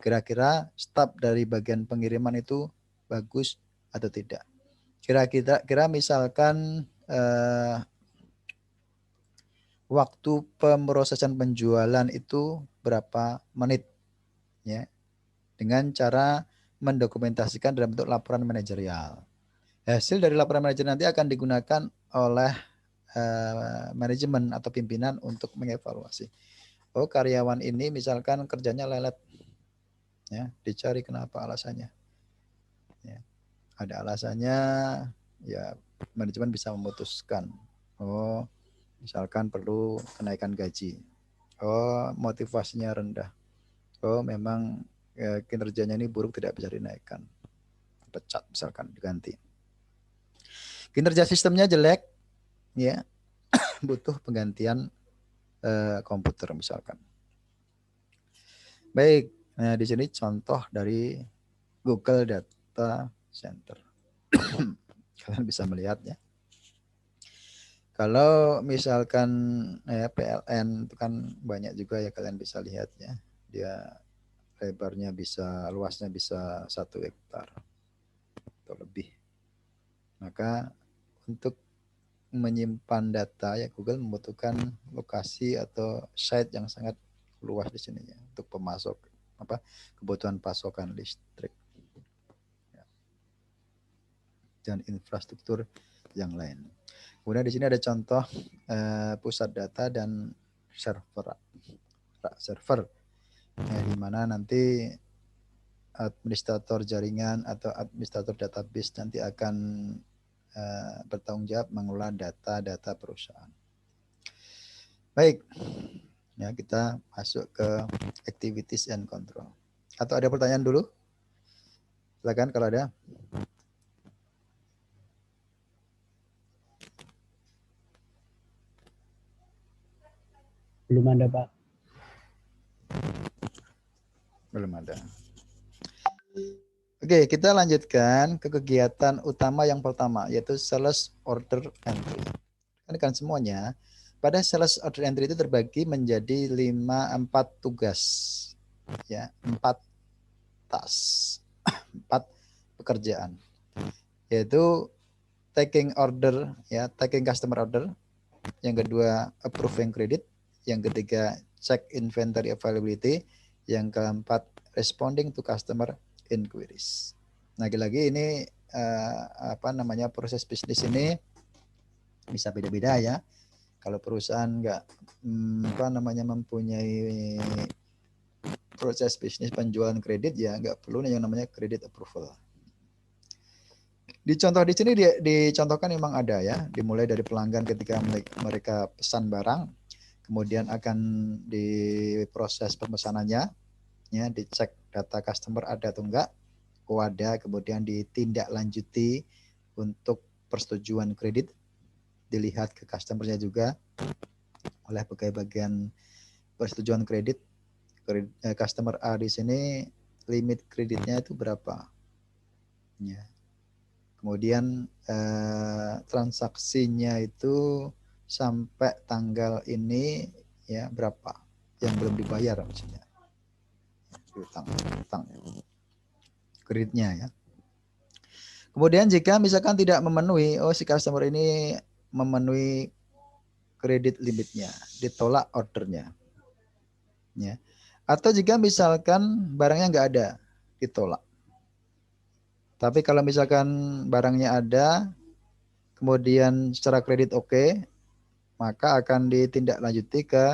Kira-kira staf dari bagian pengiriman itu bagus atau tidak. Kira-kira misalkan waktu pemrosesan penjualan itu berapa menit ya, dengan cara mendokumentasikan dalam bentuk laporan manajerial. Hasil dari laporan manajerial nanti akan digunakan oleh manajemen atau pimpinan untuk mengevaluasi. Oh, karyawan ini misalkan kerjanya lelet, ya, dicari kenapa alasannya. Ya, ada alasannya, ya manajemen bisa memutuskan. Oh, misalkan perlu kenaikan gaji. Oh, motivasinya rendah. Oh, memang kinerjanya ini buruk, tidak bisa dinaikkan. Pecat misalkan, diganti. Kinerja sistemnya jelek, ya butuh penggantian komputer misalkan. Baik, nah di sini contoh dari Google Data Center. Kalian bisa melihatnya. Kalau misalkan PLN itu kan banyak juga ya, kalian bisa lihat ya. Dia lebarnya bisa, luasnya bisa 1 hektar atau lebih. Maka untuk menyimpan data ya, Google membutuhkan lokasi atau site yang sangat luas di sini ya, untuk pemasok kebutuhan pasokan listrik dan infrastruktur yang lain. Kemudian di sini ada contoh pusat data dan server di mana nanti administrator jaringan atau administrator database nanti akan bertanggung jawab mengelola data-data perusahaan. Baik, ya kita masuk ke activities and control. Atau ada pertanyaan dulu? Silakan kalau ada. Belum ada, Pak. Belum ada. Oke, kita lanjutkan ke kegiatan utama yang pertama, yaitu sales order entry. Kan semuanya, pada sales order entry itu terbagi menjadi 4 tugas. Ya, 4 task, 4 pekerjaan. Yaitu taking order, ya, taking customer order. Yang kedua, approving credit. Yang ketiga, check inventory availability. Yang keempat, responding to customer inquiries. Lagi-lagi ini proses bisnis ini bisa beda-beda ya. Kalau perusahaan nggak mempunyai proses bisnis penjualan kredit, ya nggak perlu yang namanya credit approval. Dicontoh di sini dicontohkan memang ada ya, dimulai dari pelanggan ketika mereka pesan barang, kemudian akan diproses pemesanannya, ya dicek data customer ada atau enggak. Ada, kemudian ditindaklanjuti untuk persetujuan kredit, dilihat ke customernya juga oleh bagian persetujuan kredit. Customer A di sini limit kreditnya itu berapa, ya. Kemudian transaksinya itu sampai tanggal ini ya berapa yang belum dibayar maksudnya, utang kreditnya ya. Kemudian jika misalkan tidak memenuhi, si customer ini memenuhi kredit limitnya, ditolak ordernya, ya. Atau jika misalkan barangnya nggak ada, ditolak. Tapi kalau misalkan barangnya ada, kemudian secara kredit oke, maka akan ditindaklanjuti ke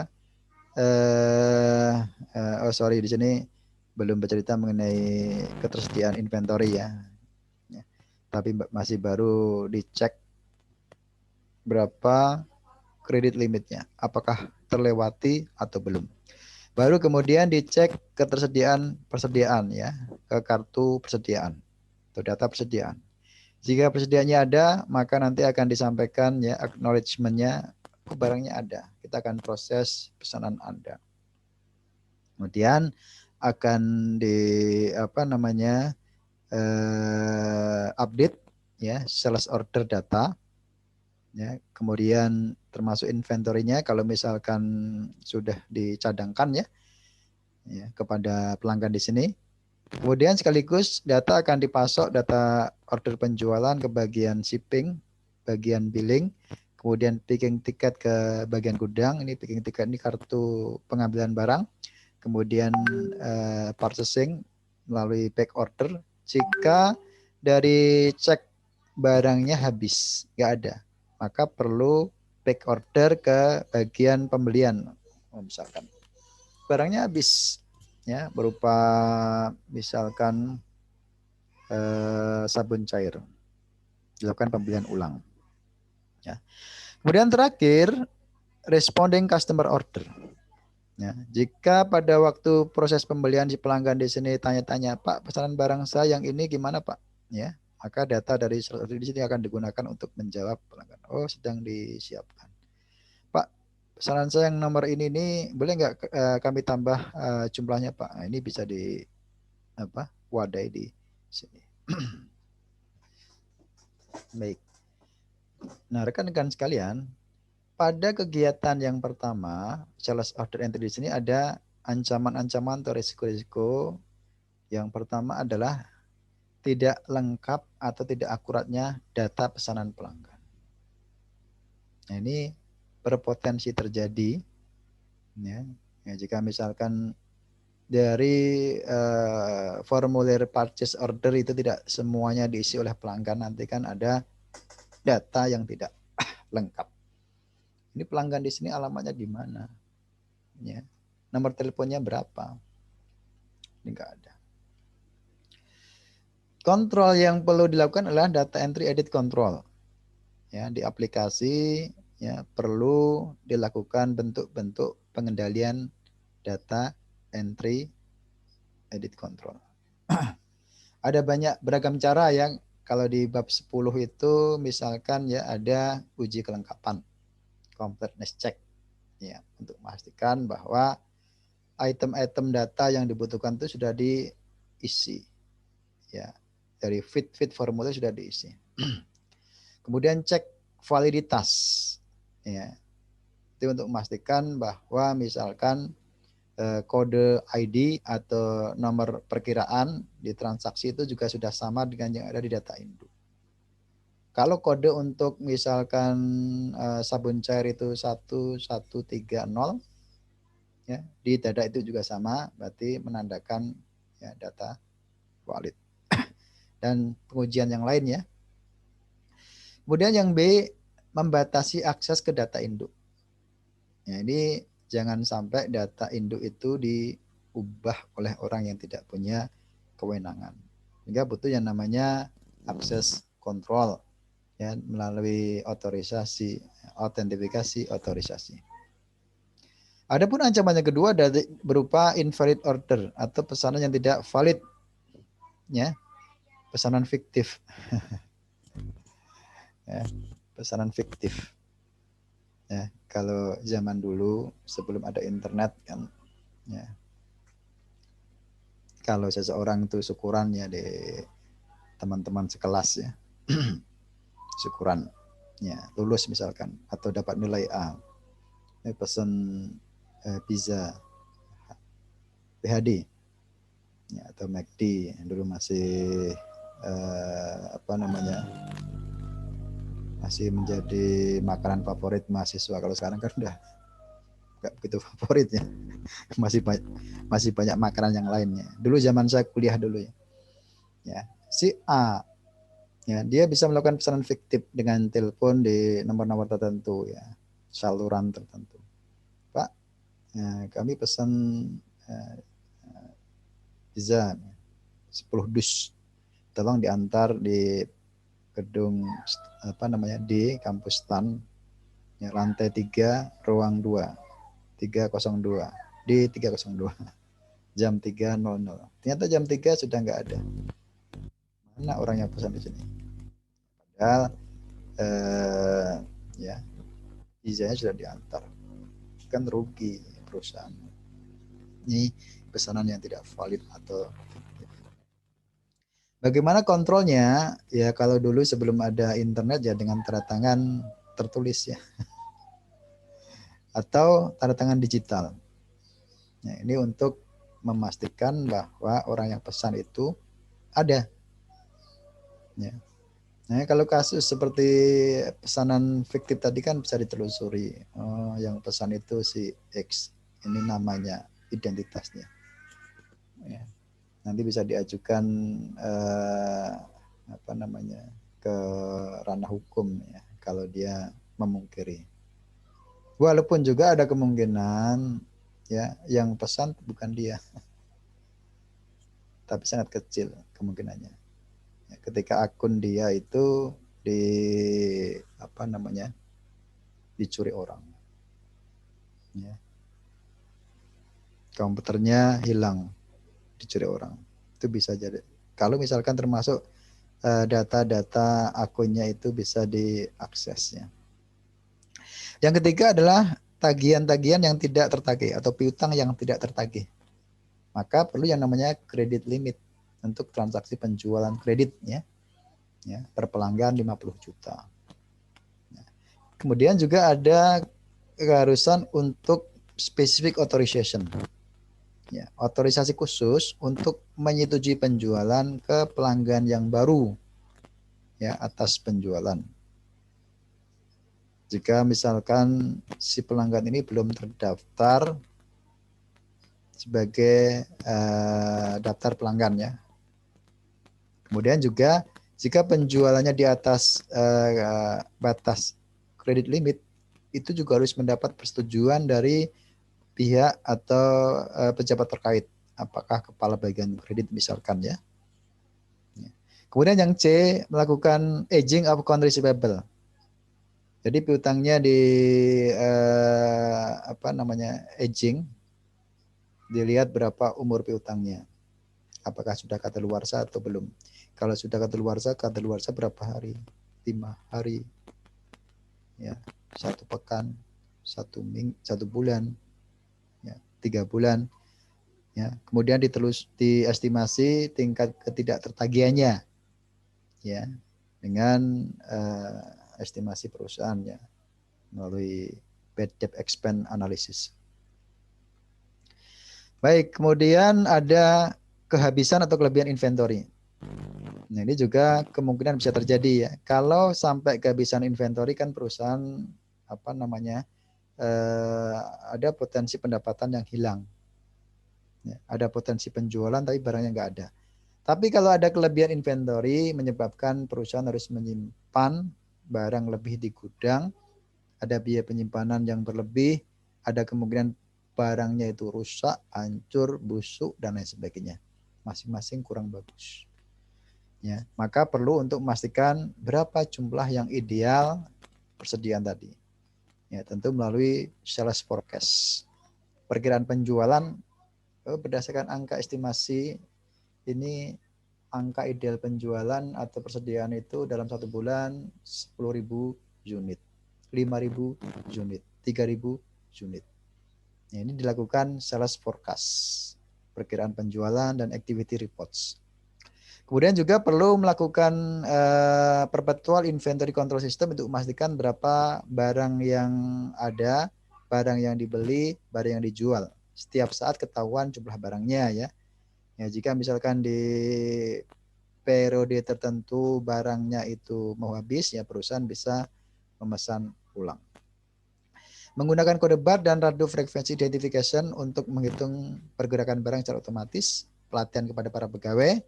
di sini belum bercerita mengenai ketersediaan inventory ya. Tapi masih baru dicek berapa kredit limitnya, apakah terlewati atau belum. Baru kemudian dicek persediaan ya, ke kartu persediaan atau data persediaan. Jika persediaannya ada, maka nanti akan disampaikan ya acknowledgement-nya, barangnya ada. Kita akan proses pesanan Anda. Kemudian akan di update ya sales order data ya, kemudian termasuk inventory-nya kalau misalkan sudah dicadangkan ya kepada pelanggan di sini. Kemudian sekaligus data akan dipasok, data order penjualan ke bagian shipping, bagian billing, kemudian picking tiket ke bagian gudang. Ini picking tiket ini kartu pengambilan barang. Kemudian purchasing melalui back order. Jika dari cek barangnya habis, nggak ada, maka perlu back order ke bagian pembelian. Misalkan barangnya habis, ya berupa misalkan sabun cair, dilakukan pembelian ulang. Ya. Kemudian terakhir, responding customer order. Ya, jika pada waktu proses pembelian si pelanggan di sini tanya-tanya, Pak, pesanan barang saya yang ini gimana, Pak? Ya, maka data dari di sini akan digunakan untuk menjawab pelanggan. Oh, sedang disiapkan. Pak, pesanan saya yang nomor ini nih, boleh nggak kami tambah jumlahnya, Pak? Nah, ini bisa di wadai di sini. Baik. Nah, rekan-rekan sekalian, pada kegiatan yang pertama, sales order entry di sini ada ancaman-ancaman atau risiko-risiko. Yang pertama adalah tidak lengkap atau tidak akuratnya data pesanan pelanggan. Nah, ini berpotensi terjadi ya. Ya, jika misalkan dari formulir purchase order itu tidak semuanya diisi oleh pelanggan, nanti kan ada data yang tidak lengkap. Ini pelanggan di sini alamatnya di mana? Ya. Nomor teleponnya berapa? Ini enggak ada. Kontrol yang perlu dilakukan adalah data entry edit control. Ya, di aplikasi ya perlu dilakukan bentuk-bentuk pengendalian data entry edit control. Ada banyak beragam cara yang kalau di bab 10 itu misalkan ya ada uji kelengkapan, completeness check ya, untuk memastikan bahwa item-item data yang dibutuhkan itu sudah diisi ya, dari fit formulir sudah diisi. Kemudian cek validitas ya, itu untuk memastikan bahwa misalkan kode ID atau nomor perkiraan di transaksi itu juga sudah sama dengan yang ada di data induk. Kalau kode untuk misalkan sabun cair itu 1130 ya, di data itu juga sama, berarti menandakan ya, data valid. Dan pengujian yang lain ya. Kemudian yang B, membatasi akses ke data induk. Ya, ini jangan sampai data induk itu diubah oleh orang yang tidak punya kewenangan. Sehingga butuh yang namanya akses kontrol ya, melalui otorisasi, autentifikasi, otorisasi. Adapun ancaman yang kedua dari berupa invalid order atau pesanan yang tidak valid, ya, pesanan fiktif, ya, pesanan fiktif. Ya, kalau zaman dulu sebelum ada internet kan, ya, kalau seseorang itu syukuran ya di teman-teman sekelas ya, syukuran, ya, lulus misalkan atau dapat nilai A, pesan pizza PHD ya, atau McD dulu masih masih menjadi makanan favorit mahasiswa. Kalau sekarang kan udah nggak begitu favorit ya. masih banyak makanan yang lainnya. Dulu zaman saya kuliah dulu ya, si A ya, dia bisa melakukan pesanan fiktif dengan telepon di nomor-nomor tertentu ya, saluran tertentu. Pak, ya, kami pesan pizza 10 dus, tolong diantar di gedung di kampus STAN ya, lantai 3 ruang 2 302 di 302 jam 3.00. Ternyata jam 3 sudah nggak ada. Mana orang yang pesan di sini? Padahal ya pizzanya sudah diantar. Kan rugi perusahaan. ini pesanan yang tidak valid atau bagaimana kontrolnya? Ya kalau dulu sebelum ada internet ya dengan tanda tangan tertulis ya atau tanda tangan digital. Nah, ini untuk memastikan bahwa orang yang pesan itu ada. Ya. Nah, kalau kasus seperti pesanan fiktif tadi kan bisa ditelusuri. Oh, yang pesan itu si X. Ini namanya, identitasnya. Ya. Nanti bisa diajukan apa namanya ke ranah hukum ya kalau dia memungkiri. Walaupun juga ada kemungkinan ya yang pesan bukan dia, tapi sangat kecil kemungkinannya. Ya, ketika akun dia itu di apa namanya dicuri orang, ya. Komputernya hilang, dicuri orang, itu bisa jadi. Kalau misalkan termasuk data-data akunnya itu bisa diaksesnya. Yang ketiga adalah tagihan-tagihan yang tidak tertagih atau piutang yang tidak tertagih. Maka perlu yang namanya kredit limit untuk transaksi penjualan kredit ya. Ya, per pelanggan 50 juta. Kemudian juga ada keharusan untuk specific authorization. Ya, otorisasi khusus untuk menyetujui penjualan ke pelanggan yang baru ya atas penjualan. Jika misalkan si pelanggan ini belum terdaftar sebagai daftar pelanggan ya. Kemudian juga jika penjualannya di atas batas kredit limit, itu juga harus mendapat persetujuan dari pihak atau pejabat terkait, apakah kepala bagian kredit misalkan ya. Kemudian yang C, melakukan aging of account receivable. Jadi piutangnya di apa namanya aging, dilihat berapa umur piutangnya. Apakah sudah kadaluarsa atau belum. Kalau sudah kadaluarsa berapa hari? 5 hari. Ya, 1 pekan, 1 bulan, ya, 3 bulan. Ya, kemudian diestimasi tingkat ketidaktertagihannya ya dengan estimasi perusahaan ya melalui bad debt expense analysis. Baik, kemudian ada kehabisan atau kelebihan inventory. Nah, ini juga kemungkinan bisa terjadi ya. Kalau sampai kehabisan inventory kan perusahaan apa namanya ada potensi pendapatan yang hilang. Ya, ada potensi penjualan tapi barangnya nggak ada. Tapi kalau ada kelebihan inventory menyebabkan perusahaan harus menyimpan barang lebih di gudang, ada biaya penyimpanan yang berlebih, ada kemungkinan barangnya itu rusak, hancur, busuk dan lain sebagainya. Masing-masing kurang bagus. Ya, maka perlu untuk memastikan berapa jumlah yang ideal persediaan tadi. Ya, tentu melalui sales forecast. Perkiraan penjualan berdasarkan angka estimasi ini angka ideal penjualan atau persediaan itu dalam 1 bulan 10.000 unit, 5.000 unit, 3.000 unit. Nah, ini dilakukan sales forecast, perkiraan penjualan dan activity reports. Kemudian juga perlu melakukan perpetual inventory control system untuk memastikan berapa barang yang ada, barang yang dibeli, barang yang dijual. Setiap saat ketahuan jumlah barangnya ya. Ya, jika misalkan di periode tertentu barangnya itu mau habis, ya perusahaan bisa memesan ulang. Menggunakan kode bar dan radio frequency identification untuk menghitung pergerakan barang secara otomatis, pelatihan kepada para pegawai,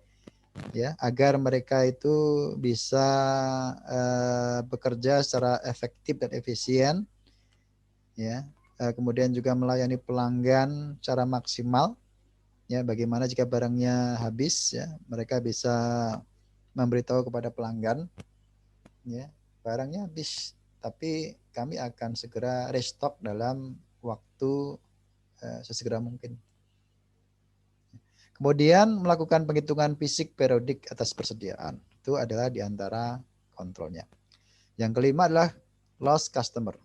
ya agar mereka itu bisa bekerja secara efektif dan efisien, ya. Kemudian juga melayani pelanggan secara maksimal. Ya, bagaimana jika barangnya habis ya, mereka bisa memberitahu kepada pelanggan ya, barangnya habis, tapi kami akan segera restock dalam waktu sesegera mungkin. Kemudian melakukan penghitungan fisik periodik atas persediaan. Itu adalah di antara kontrolnya. Yang kelima adalah lost customer.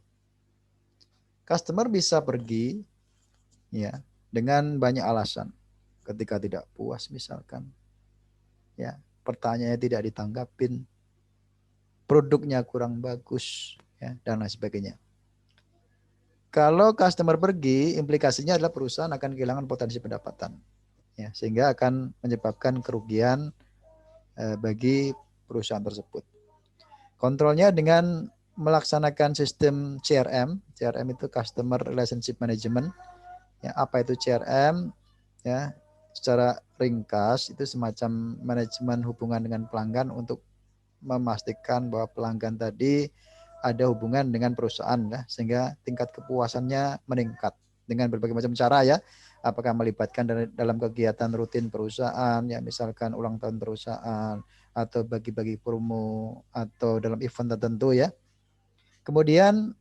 Customer bisa pergi ya dengan banyak alasan. Ketika tidak puas misalkan, ya pertanyaannya tidak ditanggapin, produknya kurang bagus, ya, dan lain sebagainya. Kalau customer pergi, implikasinya adalah perusahaan akan kehilangan potensi pendapatan, ya, sehingga akan menyebabkan kerugian bagi perusahaan tersebut. Kontrolnya dengan melaksanakan sistem CRM. CRM itu Customer Relationship Management. Ya, apa itu CRM? Ya, secara ringkas itu semacam manajemen hubungan dengan pelanggan untuk memastikan bahwa pelanggan tadi ada hubungan dengan perusahaan, ya, sehingga tingkat kepuasannya meningkat dengan berbagai macam cara, ya. Apakah melibatkan dalam kegiatan rutin perusahaan, ya, misalkan ulang tahun perusahaan atau bagi-bagi promo atau dalam event tertentu, ya. Kemudian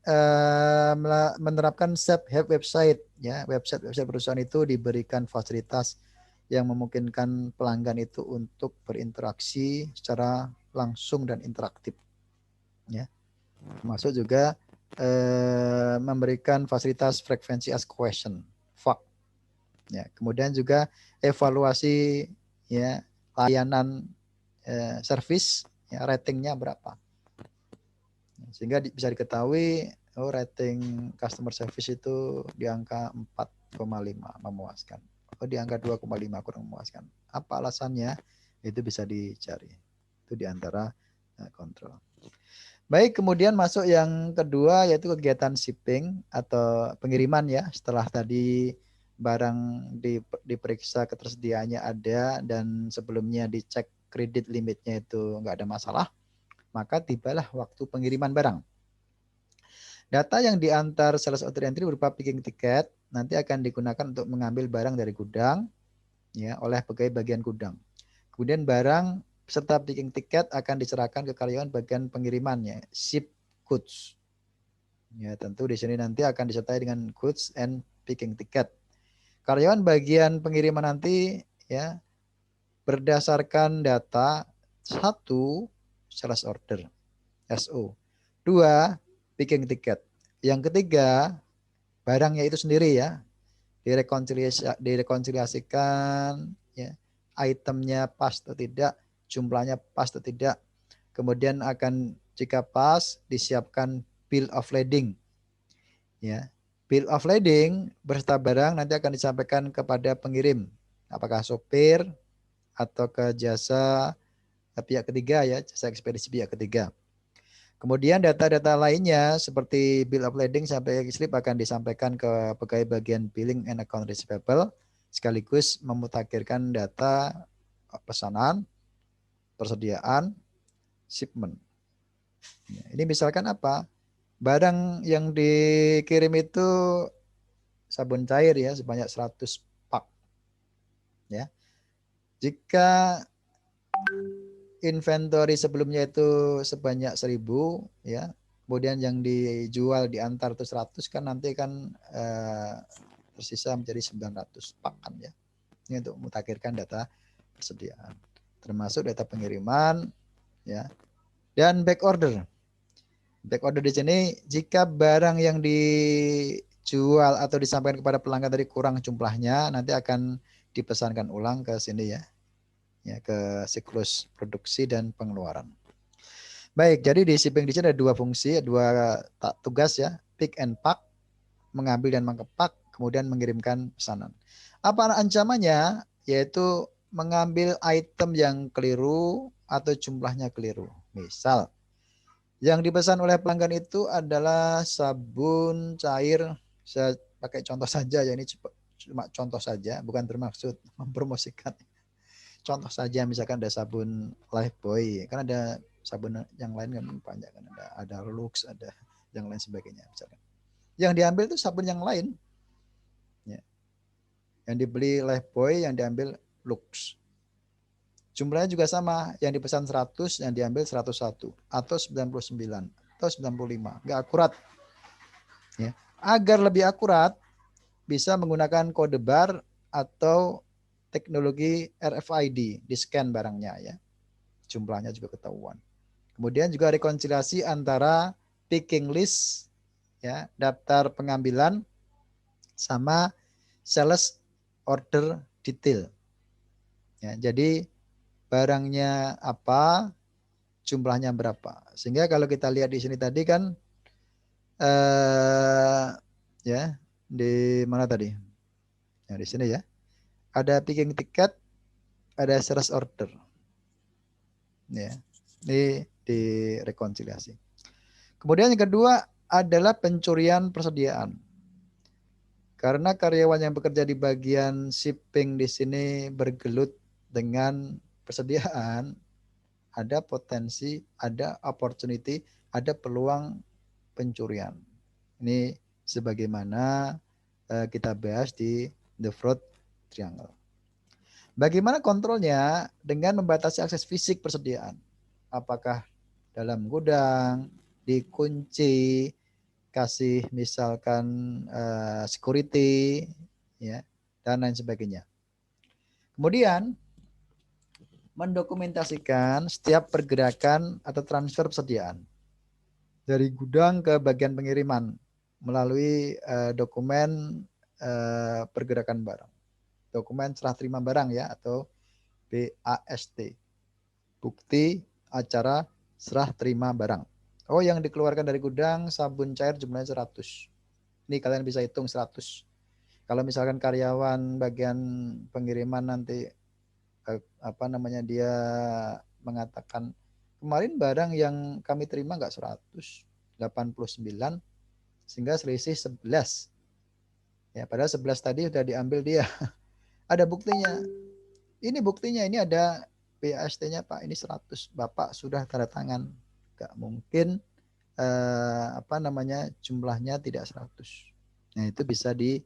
menerapkan self-help website, ya, website perusahaan itu diberikan fasilitas yang memungkinkan pelanggan itu untuk berinteraksi secara langsung dan interaktif, ya. Masuk juga memberikan fasilitas frekuensi ask question, FAQ, ya. Kemudian juga evaluasi, ya, layanan service, ya, ratingnya berapa, sehingga bisa diketahui rating customer service itu di angka 4,5 memuaskan. Oh, di angka 2,5 kurang memuaskan. Apa alasannya? Itu bisa dicari. Itu diantara kontrol. Baik, kemudian masuk yang kedua yaitu kegiatan shipping atau pengiriman, ya. Setelah tadi barang diperiksa ketersediaannya ada dan sebelumnya dicek kredit limitnya itu nggak ada masalah, maka tibalah waktu pengiriman barang. Data yang diantar sales order entry berupa picking ticket nanti akan digunakan untuk mengambil barang dari gudang, ya, oleh pegawai bagian gudang. Kemudian barang serta picking ticket akan diserahkan ke karyawan bagian pengirimannya, ship goods. Ya, tentu di sini nanti akan disertai dengan goods and picking ticket. Karyawan bagian pengiriman nanti, ya, berdasarkan data, 1 sales order SO, 2 picking ticket. Yang ketiga, barangnya itu sendiri, ya, direkonsiliasikan, ya, itemnya pas atau tidak, jumlahnya pas atau tidak. Kemudian akan jika pas disiapkan bill of lading, ya. Bill of lading beserta barang nanti akan disampaikan kepada pengirim, apakah sopir atau ke jasa pihak ketiga, ya, jasa ekspedisi pihak ketiga. Kemudian data-data lainnya seperti bill of lading sampai slip akan disampaikan ke pegawai bagian billing and account receivable sekaligus memutakhirkan data pesanan, persediaan, shipment. Ini misalkan apa? Barang yang dikirim itu sabun cair, ya, sebanyak 100 pak. Ya. Jika inventory sebelumnya itu sebanyak 1000, ya. Kemudian yang dijual diantar itu 100, kan nanti kan tersisa menjadi 900 pak, kan, ya. Ini untuk mutakhirkan data persediaan, termasuk data pengiriman, ya. Dan back order. Back order di sini jika barang yang dijual atau disampaikan kepada pelanggan tadi kurang jumlahnya, nanti akan dipesankan ulang ke sini, ya. Ya, ke siklus produksi dan pengeluaran. Baik, jadi di shipping di sini ada 2 fungsi, 2 tugas, ya. Pick and pack, mengambil dan mengepak, kemudian mengirimkan pesanan. Apa ancamannya? Yaitu mengambil item yang keliru atau jumlahnya keliru. Misal, yang dipesan oleh pelanggan itu adalah sabun cair, saya pakai contoh saja, ya, ini cuma contoh saja, bukan bermaksud mempromosikan. Contoh saja, misalkan ada sabun Lifebuoy, kan ada sabun yang lain kan banyak, kan ada Lux, ada yang lain sebagainya misalkan. Yang diambil itu sabun yang lain, ya. Yang dibeli Lifebuoy, yang diambil Lux. Jumlahnya juga sama, yang dipesan 100, yang diambil 101 atau 99 atau 95, nggak akurat, ya. Agar lebih akurat bisa menggunakan kode bar atau teknologi RFID, di scan barangnya, ya. Jumlahnya juga ketahuan. Kemudian juga rekonsiliasi antara picking list, ya, daftar pengambilan, sama sales order detail. Ya, jadi barangnya apa, jumlahnya berapa. Sehingga kalau kita lihat di sini tadi kan ya di mana tadi? Ya, di sini ya. Ada picking ticket, ada sales order. Ya. Ini di rekonsiliasi. Kemudian yang kedua adalah pencurian persediaan. Karena karyawan yang bekerja di bagian shipping di sini bergelut dengan persediaan, ada potensi, ada opportunity, ada peluang pencurian. Ini sebagaimana kita bahas di The Fraud Triangle. Bagaimana kontrolnya? Dengan membatasi akses fisik persediaan. Apakah dalam gudang, dikunci, kasih misalkan security, ya, dan lain sebagainya. Kemudian mendokumentasikan setiap pergerakan atau transfer persediaan dari gudang ke bagian pengiriman melalui dokumen pergerakan barang, dokumen serah terima barang ya, atau BAST, bukti acara serah terima barang. Oh, yang dikeluarkan dari gudang sabun cair jumlahnya 100. Ini kalian bisa hitung 100. Kalau misalkan karyawan bagian pengiriman nanti dia mengatakan kemarin barang yang kami terima enggak 100, 89, sehingga selisih 11. Ya, padahal 11 tadi sudah diambil dia. Ada buktinya. Ini buktinya, ini ada BAST-nya Pak, ini 100. Bapak sudah tanda tangan. Enggak mungkin jumlahnya tidak 100. Nah, itu bisa di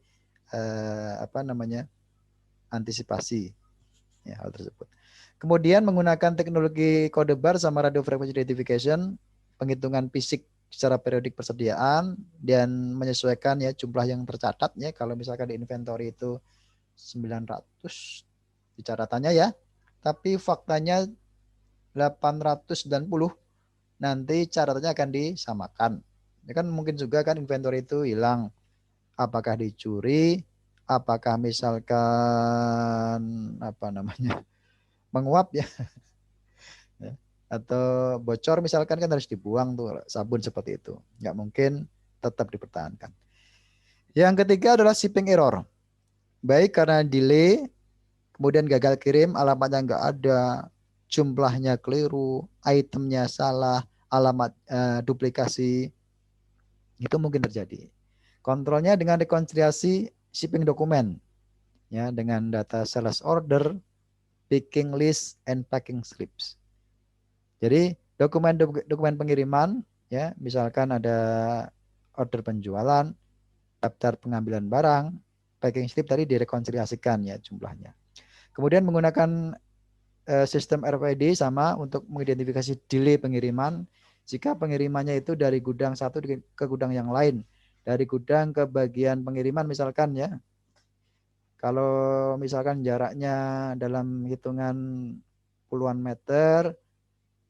antisipasi ya hal tersebut. Kemudian menggunakan teknologi kode bar sama radio frequency identification, penghitungan fisik secara periodik persediaan dan menyesuaikan ya jumlah yang tercatat ya. Kalau misalkan di inventory itu 900 di catatannya ya, tapi faktanya 890, nanti catatannya akan disamakan. Ya kan mungkin juga kan inventory itu hilang. Apakah dicuri, apakah misalkan menguap ya, atau bocor misalkan, kan harus dibuang tuh sabun seperti itu. Nggak mungkin, tetap dipertahankan. Yang ketiga adalah shipping error. Baik karena delay, kemudian gagal kirim, alamatnya nggak ada, jumlahnya keliru, itemnya salah, alamat duplikasi, itu mungkin terjadi. Kontrolnya dengan rekonsiliasi shipping dokumen, ya, dengan data sales order, picking list, and packing slips. Jadi dokumen pengiriman, ya, misalkan ada order penjualan, daftar pengambilan barang, packing slip tadi direkonsiliasikan ya jumlahnya. Kemudian menggunakan sistem RFID sama untuk mengidentifikasi delay pengiriman. Jika pengirimannya itu dari gudang satu ke gudang yang lain, dari gudang ke bagian pengiriman misalkan ya. Kalau misalkan jaraknya dalam hitungan puluhan meter,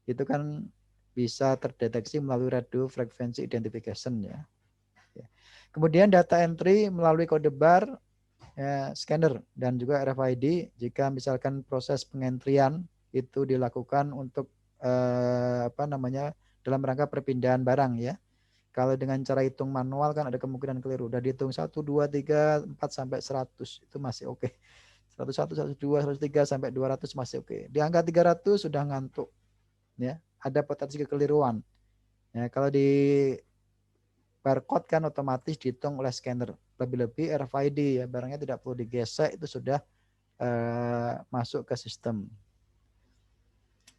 itu kan bisa terdeteksi melalui radio frequency identification ya. Kemudian data entry melalui kode bar, ya, scanner dan juga RFID jika misalkan proses pengentrian itu dilakukan untuk dalam rangka perpindahan barang ya. Kalau dengan cara hitung manual kan ada kemungkinan keliru. Udah dihitung 1, 2, 3, 4 sampai 100 itu masih oke. 101, 102, 103 sampai 200 masih oke. Di angka 300 sudah ngantuk. Ya, ada potensi kekeliruan. Ya, kalau di barcode kan otomatis dihitung oleh scanner. Lebih-lebih RFID ya, barangnya tidak perlu digesek, itu sudah masuk ke sistem.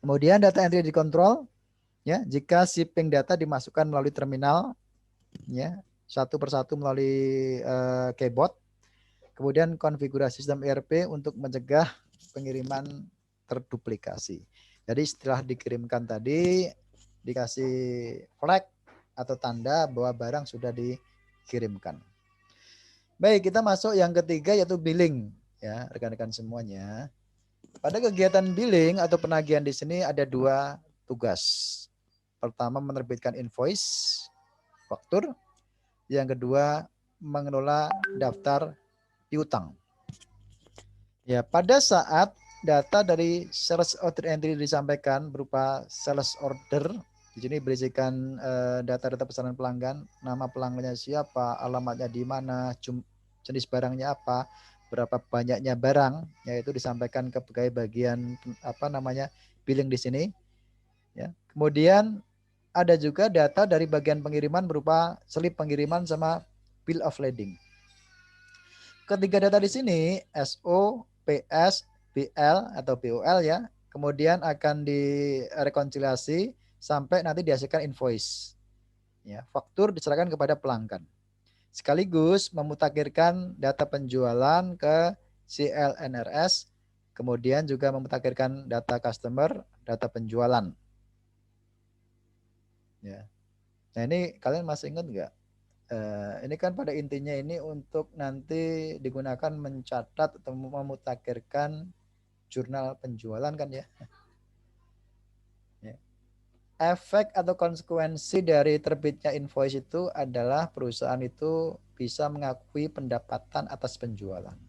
Kemudian data entry dikontrol ya, jika shipping data dimasukkan melalui terminal ya, satu persatu melalui keyboard. Kemudian konfigurasi sistem ERP untuk mencegah pengiriman terduplikasi. Jadi setelah dikirimkan tadi dikasih flag atau tanda bahwa barang sudah dikirimkan. Baik, kita masuk yang ketiga yaitu billing ya, rekan-rekan semuanya. Pada kegiatan billing atau penagihan di sini ada dua tugas. Pertama menerbitkan invoice, faktur. Yang kedua mengelola daftar piutang. Ya, pada saat data dari sales order entry disampaikan berupa sales order, di sini berisikan data-data pesanan pelanggan, nama pelanggannya siapa, alamatnya di mana, jenis barangnya apa, berapa banyaknya barang, yaitu disampaikan ke bagian apa namanya billing di sini. Ya. Kemudian ada juga data dari bagian pengiriman berupa slip pengiriman sama bill of lading. Ketiga data di sini SO, PS, BL atau BOL ya. Kemudian akan direkonsiliasi sampai nanti dihasilkan invoice. Ya, faktur diserahkan kepada pelanggan. Sekaligus memutakhirkan data penjualan ke CLNRS, kemudian juga memutakhirkan data customer, data penjualan. Ya. Nah ini kalian masih ingat nggak? Ini kan pada intinya ini untuk nanti digunakan mencatat atau memutakhirkan jurnal penjualan kan ya. Ya. Efek atau konsekuensi dari terbitnya invoice itu adalah perusahaan itu bisa mengakui pendapatan atas penjualan.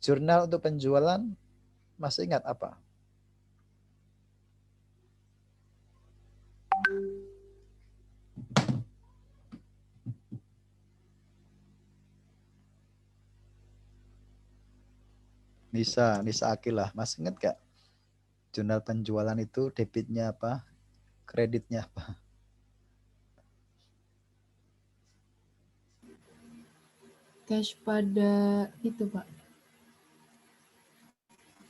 Jurnal untuk penjualan masih ingat apa? Nisa Akil lah. Masih ingat gak? Jurnal penjualan itu debitnya apa? Kreditnya apa? Cash pada itu Pak.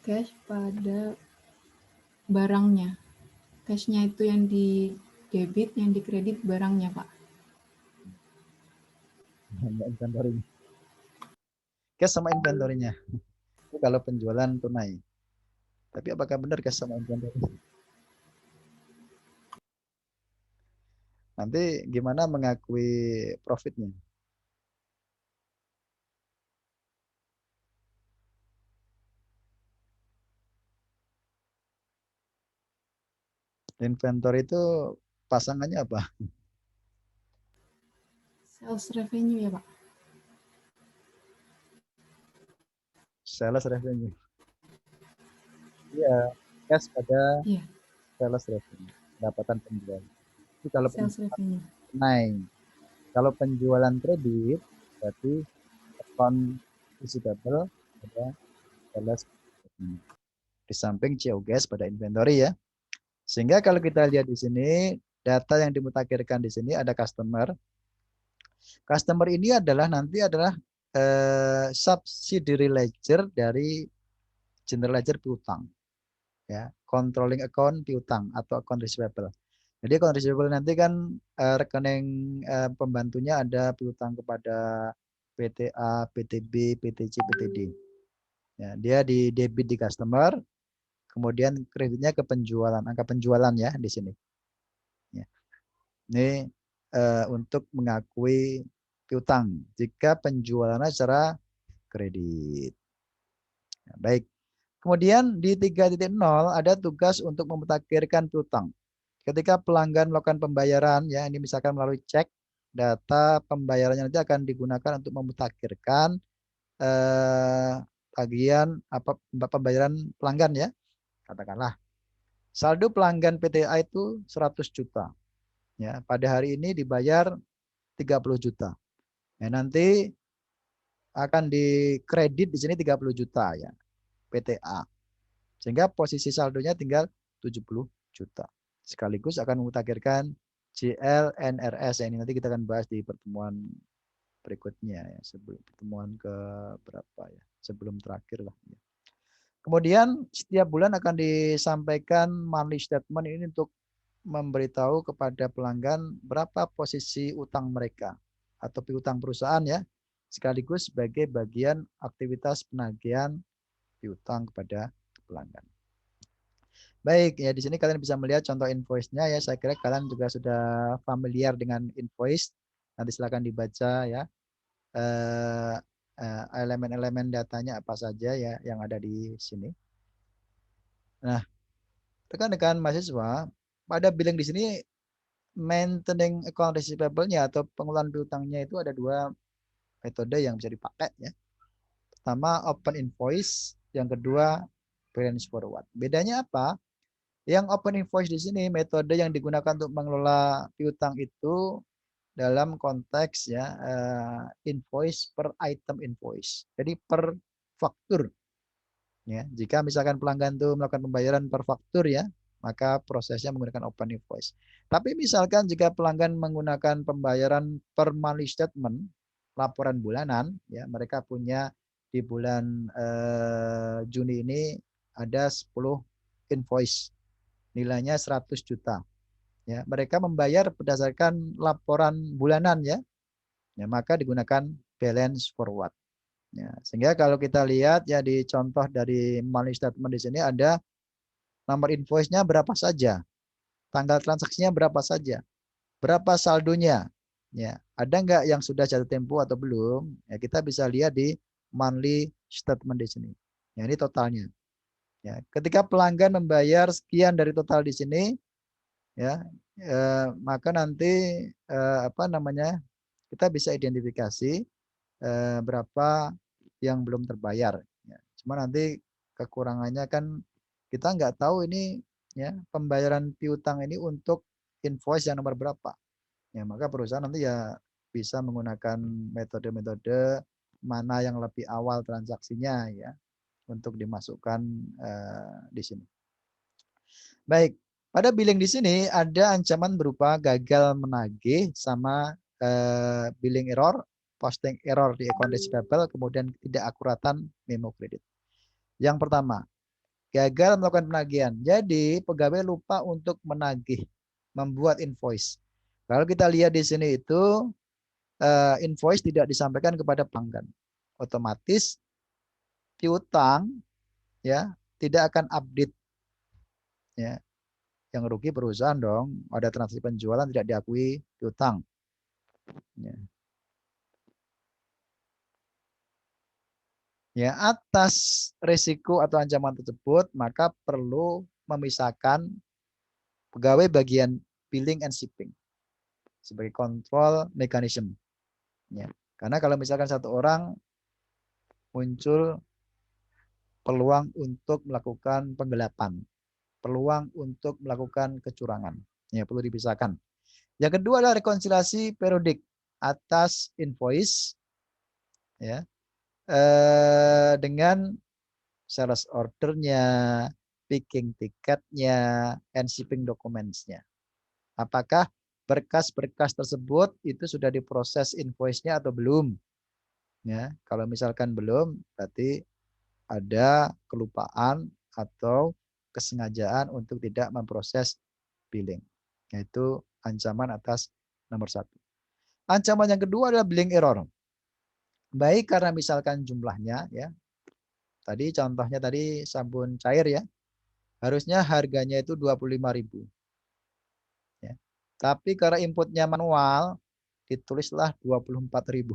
Cash pada barangnya. Cashnya itu yang di debit, yang di kredit barangnya Pak. Inventory. Cash sama inventorinya. Itu kalau penjualan tunai. Tapi apakah benar cash sama inventory? Nanti gimana mengakui profitnya? Inventory itu pasangannya apa? Sales revenue ya Pak. Sales revenue. Iya, cash pada Iya, sales revenue, pendapatan penjualan. Itu kalau sales revenue. naik. Kalau penjualan kredit, berarti account receivable pada sales revenue. Di samping COGS pada inventory ya. Sehingga kalau kita lihat di sini, data yang dimutakhirkan di sini ada customer. Customer ini adalah nanti adalah subsidiary ledger dari general ledger piutang. Ya, controlling account piutang atau account receivable. Jadi account receivable nanti kan rekening pembantunya ada piutang kepada PTA, PTB, PTC, PTD. Ya, dia di debit di customer, kemudian kreditnya ke penjualan, angka penjualan ya di sini. Ya. Ini untuk mengakui piutang jika penjualannya secara kredit. Ya, baik. Kemudian di 3.0 ada tugas untuk memutakhirkan piutang. Ketika pelanggan melakukan pembayaran, ya ini misalkan melalui cek, data pembayarannya nanti akan digunakan untuk memutakhirkan tagihan apa pembayaran pelanggan ya. Katakanlah saldo pelanggan PTA itu 100 juta. Ya, pada hari ini dibayar 30 juta. Ya, nanti akan dikredit di sini 30 juta ya PTA. Sehingga posisi saldonya tinggal 70 juta. Sekaligus akan memutakhirkan CLNRS. Ini nanti kita akan bahas di pertemuan berikutnya ya, sebelum pertemuan ke berapa ya, sebelum terakhir lah. Ya. Kemudian setiap bulan akan disampaikan monthly statement ini untuk memberitahu kepada pelanggan berapa posisi utang mereka atau piutang perusahaan ya, sekaligus sebagai bagian aktivitas penagihan piutang kepada pelanggan. Baik, ya di sini kalian bisa melihat contoh invoice-nya ya. Saya kira kalian juga sudah familiar dengan invoice. Nanti silakan dibaca ya. Elemen-elemen datanya apa saja ya yang ada di sini. Nah, rekan-rekan mahasiswa, pada billing di sini maintaining account receivable-nya atau pengelolaan piutangnya itu ada dua metode yang bisa dipakai ya. pertama open invoice, yang kedua balance forward. Bedanya apa? Yang open invoice di sini metode yang digunakan untuk mengelola piutang itu dalam konteks ya invoice per item invoice. Jadi per faktur. Ya, jika misalkan pelanggan itu melakukan pembayaran per faktur ya, maka prosesnya menggunakan open invoice. Tapi misalkan jika pelanggan menggunakan pembayaran per monthly statement, laporan bulanan, ya mereka punya di bulan Juni ini ada 10 invoice, nilainya 100 juta. Ya, mereka membayar berdasarkan laporan bulanan ya, maka digunakan balance forward. Ya, sehingga kalau kita lihat ya di contoh dari money statement di sini ada nomor invoice-nya berapa saja, tanggal transaksinya berapa saja, berapa saldonya, ya ada nggak yang sudah jatuh tempo atau belum, ya kita bisa lihat di monthly statement di sini. Ya ini totalnya. Ya, ketika pelanggan membayar sekian dari total di sini, ya maka nanti apa namanya kita bisa identifikasi berapa yang belum terbayar. Ya, cuma nanti kekurangannya kan kita nggak tahu ini ya pembayaran piutang ini untuk invoice yang nomor berapa. Ya, maka perusahaan nanti ya bisa menggunakan metode-metode mana yang lebih awal transaksinya ya untuk dimasukkan di sini. Baik, pada billing di sini ada ancaman berupa gagal menagih sama billing error, posting error di account receivable, kemudian tidak akuratan memo kredit. Yang pertama, gagal melakukan penagihan. Jadi pegawai lupa untuk menagih, membuat invoice. Kalau kita lihat di sini itu invoice tidak disampaikan kepada pelanggan. Otomatis piutang ya tidak akan update ya. Yang rugi perusahaan dong, ada transaksi penjualan tidak diakui piutang. Ya. Ya, atas risiko atau ancaman tersebut, maka perlu memisahkan pegawai bagian billing and shipping sebagai kontrol mechanism. Ya. Karena kalau misalkan satu orang muncul peluang untuk melakukan penggelapan, peluang untuk melakukan kecurangan, ya perlu dipisahkan. Yang kedua adalah rekonsiliasi periodik atas invoice, ya dengan sales ordernya, picking tiketnya, and shipping documents-nya. Apakah berkas-berkas tersebut itu sudah diproses invoice-nya atau belum? Ya, kalau misalkan belum, berarti ada kelupaan atau kesengajaan untuk tidak memproses billing. Yaitu ancaman atas nomor 1. Ancaman yang kedua adalah billing error. Baik karena misalkan jumlahnya ya. Tadi contohnya tadi sabun cair ya. Harusnya harganya itu 25.000. Ya. Tapi karena inputnya manual, ditulislah 24.000.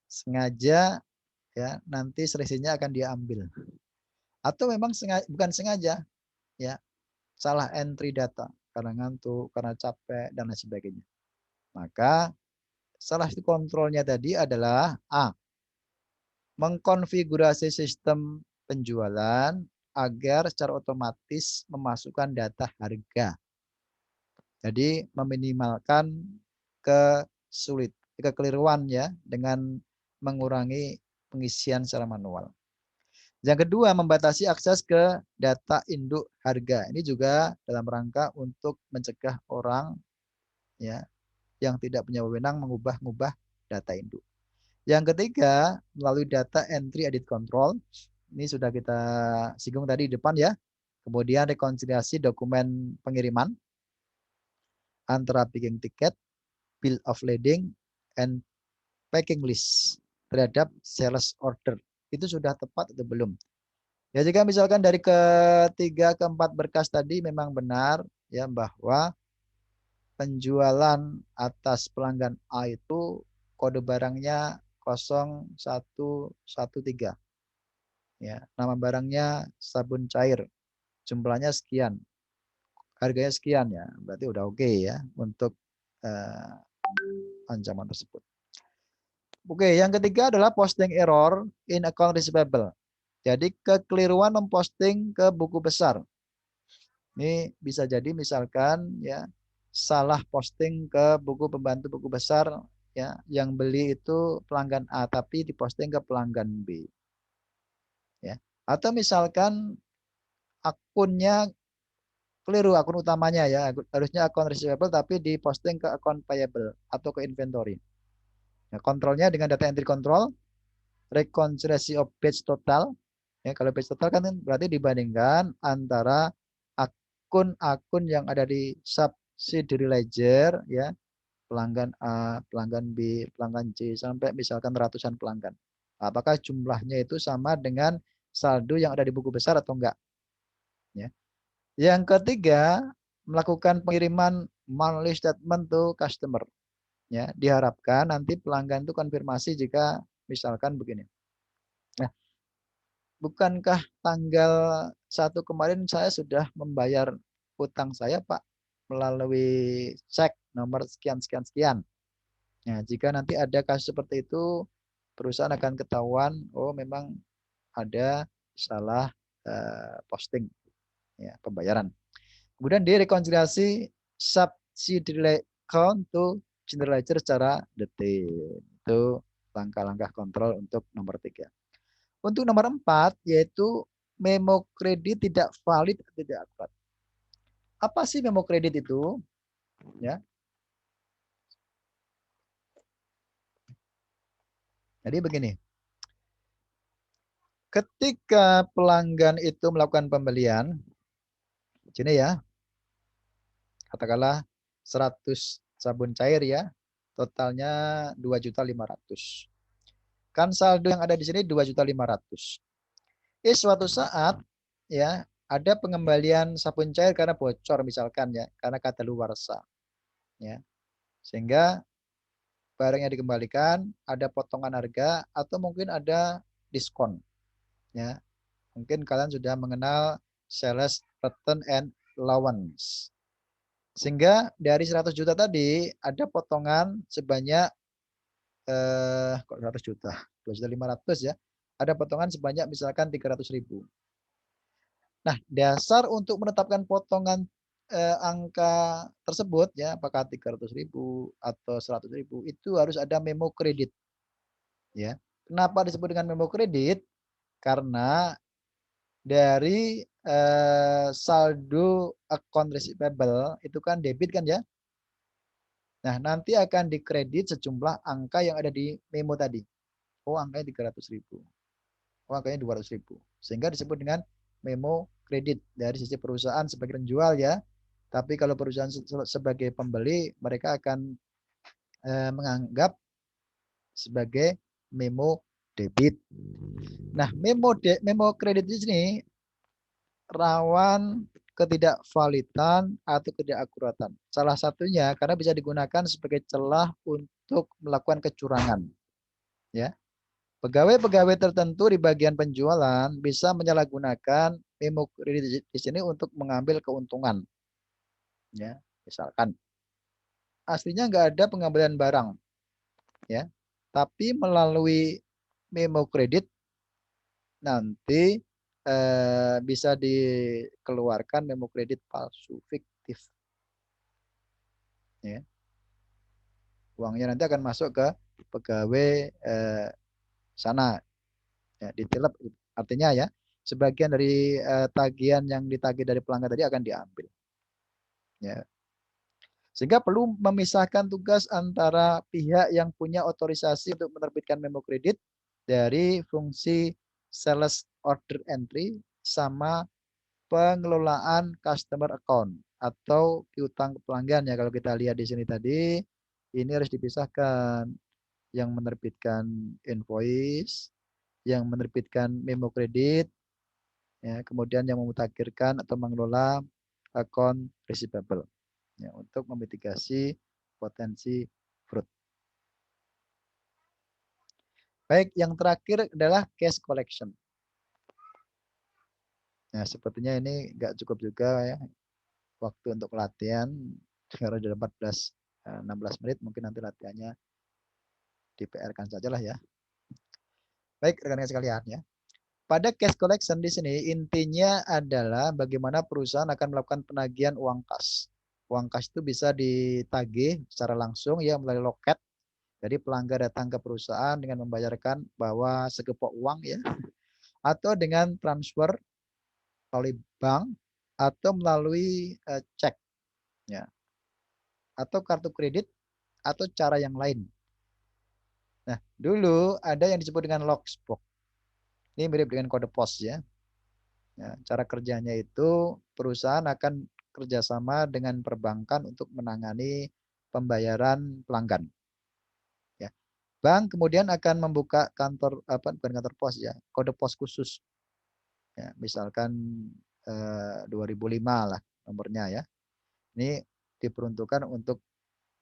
Sengaja ya nanti selisihnya akan diambil. Atau memang sengaja, bukan sengaja ya salah entry data karena ngantuk, karena capek dan lain sebagainya. Maka salah satu kontrolnya tadi adalah A. Mengkonfigurasi sistem penjualan agar secara otomatis memasukkan data harga. Jadi meminimalkan kekeliruan ya dengan mengurangi pengisian secara manual. Yang kedua, membatasi akses ke data induk harga. Ini juga dalam rangka untuk mencegah orang ya yang tidak punya wewenang mengubah-ubah data induk. Yang ketiga, melalui data entry edit control. Ini sudah kita singgung tadi di depan ya. Kemudian rekonsiliasi dokumen pengiriman antara picking ticket, bill of lading, and packing list terhadap sales order. Itu sudah tepat atau belum? Ya jika misalkan dari ketiga keempat berkas tadi memang benar ya bahwa penjualan atas pelanggan A itu kode barangnya 0113. Ya, nama barangnya sabun cair. Jumlahnya sekian. Harganya sekian ya. Berarti udah oke ya untuk ancaman tersebut. Oke, yang ketiga adalah posting error in account receivable. Jadi kekeliruan memposting ke buku besar. Ini bisa jadi misalkan ya salah posting ke buku pembantu buku besar ya, yang beli itu pelanggan A tapi diposting ke pelanggan B ya. Atau misalkan akunnya keliru, akun utamanya ya, harusnya akun receivable tapi diposting ke akun payable atau ke inventory. Nah, kontrolnya dengan data entry control, reconciliation of batch total. Ya, kalau batch total kan berarti dibandingkan antara akun-akun yang ada di subsidiary ledger ya, pelanggan A, pelanggan B, pelanggan C sampai misalkan ratusan pelanggan. Apakah jumlahnya itu sama dengan saldo yang ada di buku besar atau enggak? Ya. Yang ketiga, melakukan pengiriman monthly statement to customer. Ya, diharapkan nanti pelanggan itu konfirmasi jika misalkan begini. Nah, bukankah tanggal 1 kemarin saya sudah membayar utang saya, Pak, melalui cek nomor sekian sekian sekian. Nah, jika nanti ada kasus seperti itu, perusahaan akan ketahuan, oh memang ada salah posting ya, pembayaran. Kemudian direkonsiliasi subsidiary account to general ledger secara detail. Itu langkah-langkah kontrol untuk nomor 3. Untuk nomor 4 yaitu memo kredit tidak valid atau tidak akurat. Apa sih memo kredit itu? Ya. Jadi begini, ketika pelanggan itu melakukan pembelian, sini ya, katakanlah 100 sabun cair ya, totalnya 2.500.000. Kan saldo yang ada di sini 2.500.000. Suatu saat ya ada pengembalian sabun cair karena bocor misalkan ya, karena kadaluarsa ya. Sehingga barang yang dikembalikan ada potongan harga atau mungkin ada diskon ya. Mungkin kalian sudah mengenal sales return and allowance. Sehingga dari 100 juta tadi ada potongan sebanyak kok 100 juta, 2.500.000 ya. Ada potongan sebanyak misalkan 300.000. Nah, dasar untuk menetapkan potongan angka tersebut ya, apakah 300.000 atau 100.000 itu harus ada memo kredit ya. Kenapa disebut dengan memo kredit? Karena dari saldo account receivable itu kan debit kan ya. Nah, nanti akan dikredit sejumlah angka yang ada di memo tadi. Oh, angkanya 300.000. Oh, angkanya 200.000. Sehingga disebut dengan memo kredit dari sisi perusahaan sebagai penjual ya. Tapi kalau perusahaan sebagai pembeli, mereka akan menganggap sebagai memo debit. Nah, memo kredit di sini rawan ketidakvalidan atau ketidakakuratan. Salah satunya karena bisa digunakan sebagai celah untuk melakukan kecurangan. Ya, pegawai-pegawai tertentu di bagian penjualan bisa menyalahgunakan memo kredit di sini untuk mengambil keuntungan. Ya, misalkan aslinya nggak ada pengembalian barang, ya, tapi melalui memo kredit nanti bisa dikeluarkan memo kredit palsu fiktif. Ya. Uangnya nanti akan masuk ke pegawai sana, ya, ditilep. Artinya ya, sebagian dari tagihan yang ditagih dari pelanggan tadi akan diambil. Ya. Sehingga perlu memisahkan tugas antara pihak yang punya otorisasi untuk menerbitkan memo kredit dari fungsi sales order entry sama pengelolaan customer account atau piutang ke pelanggan ya. Kalau kita lihat di sini tadi, ini harus dipisahkan yang menerbitkan invoice, yang menerbitkan memo kredit, ya, kemudian yang memutakhirkan atau mengelola account receivable ya, untuk memitigasi potensi fraud. Baik, yang terakhir adalah cash collection. Nah, sepertinya ini nggak cukup juga ya waktu untuk latihan. Karena sudah 16 menit, mungkin nanti latihannya di-PR-kan sajalah ya. Baik rekan-rekan sekalian ya. Pada cash collection di sini intinya adalah bagaimana perusahaan akan melakukan penagihan uang kas. Uang kas itu bisa ditagih secara langsung ya melalui loket. Jadi pelanggan datang ke perusahaan dengan membayarkan bahwa segepok uang ya, atau dengan transfer melalui bank atau melalui cek ya, atau kartu kredit atau cara yang lain. Nah, dulu ada yang disebut dengan lockbox. Ini mirip dengan kode pos ya. Ya, cara kerjanya itu perusahaan akan kerjasama dengan perbankan untuk menangani pembayaran pelanggan. Ya. Bank kemudian akan membuka kantor bukan kantor pos ya, kode pos khusus. Ya, misalkan 2005 lah nomornya ya. Ini diperuntukkan untuk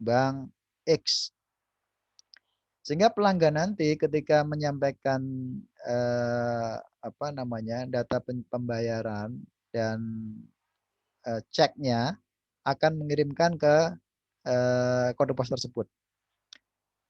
bank X. Sehingga pelanggan nanti ketika menyampaikan data pembayaran dan ceknya akan mengirimkan ke kode pos tersebut.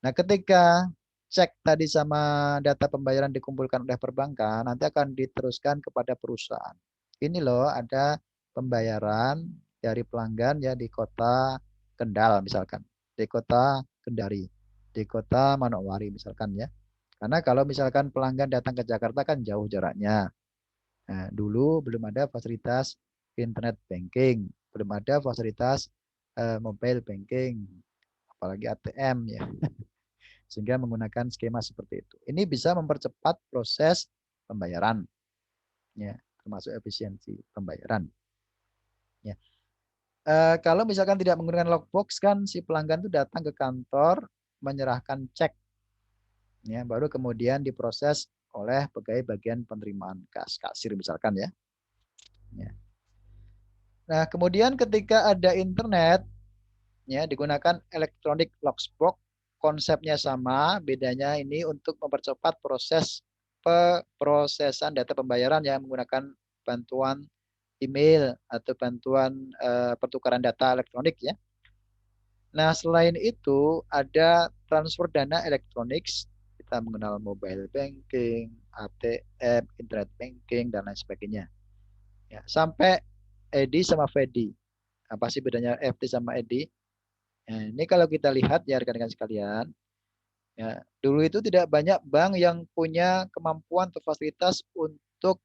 Nah, ketika cek tadi sama data pembayaran dikumpulkan oleh perbankan, nanti akan diteruskan kepada perusahaan. Ini loh ada pembayaran dari pelanggan ya di kota Kendal misalkan, di kota Kendari, di kota Manokwari misalkan ya. Karena kalau misalkan pelanggan datang ke Jakarta kan jauh jaraknya. Nah, dulu belum ada fasilitas internet banking, belum ada fasilitas mobile banking, apalagi ATM ya. Sehingga menggunakan skema seperti itu. Ini bisa mempercepat proses pembayaran, ya, termasuk efisiensi pembayaran. Ya. Kalau misalkan tidak menggunakan lockbox kan si pelanggan itu datang ke kantor menyerahkan cek, ya, baru kemudian diproses oleh pegawai bagian penerimaan kas, kasir misalkan ya. Ya. Nah kemudian ketika ada internet, ya digunakan electronic lockbox, konsepnya sama, bedanya ini untuk mempercepat proses peprosesan data pembayaran yang menggunakan bantuan email atau bantuan pertukaran data elektronik ya. Nah, selain itu ada transfer dana elektronik, kita mengenal mobile banking, ATM, internet banking dan lain sebagainya. Ya, sampai EDI sama FEDI. Apa sih bedanya FT sama EDI? Nah, ini kalau kita lihat ya rekan-rekan sekalian, ya, dulu itu tidak banyak bank yang punya kemampuan atau fasilitas untuk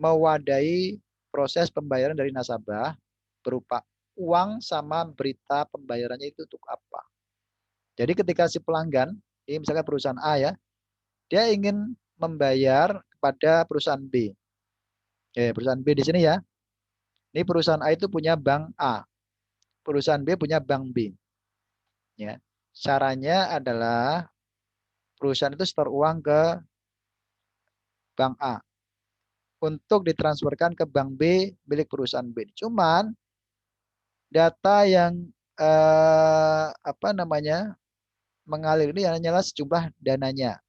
mewadahi proses pembayaran dari nasabah berupa uang sama berita pembayarannya itu untuk apa. Jadi ketika si pelanggan, ini misalkan perusahaan A ya, dia ingin membayar kepada perusahaan B. Perusahaan B di sini ya, ini perusahaan A itu punya bank A, perusahaan B punya bank B. Ya, caranya adalah perusahaan itu setor uang ke bank A untuk ditransferkan ke bank B milik perusahaan B. Cuman data yang mengalir ini hanyalah sejumlah dananya.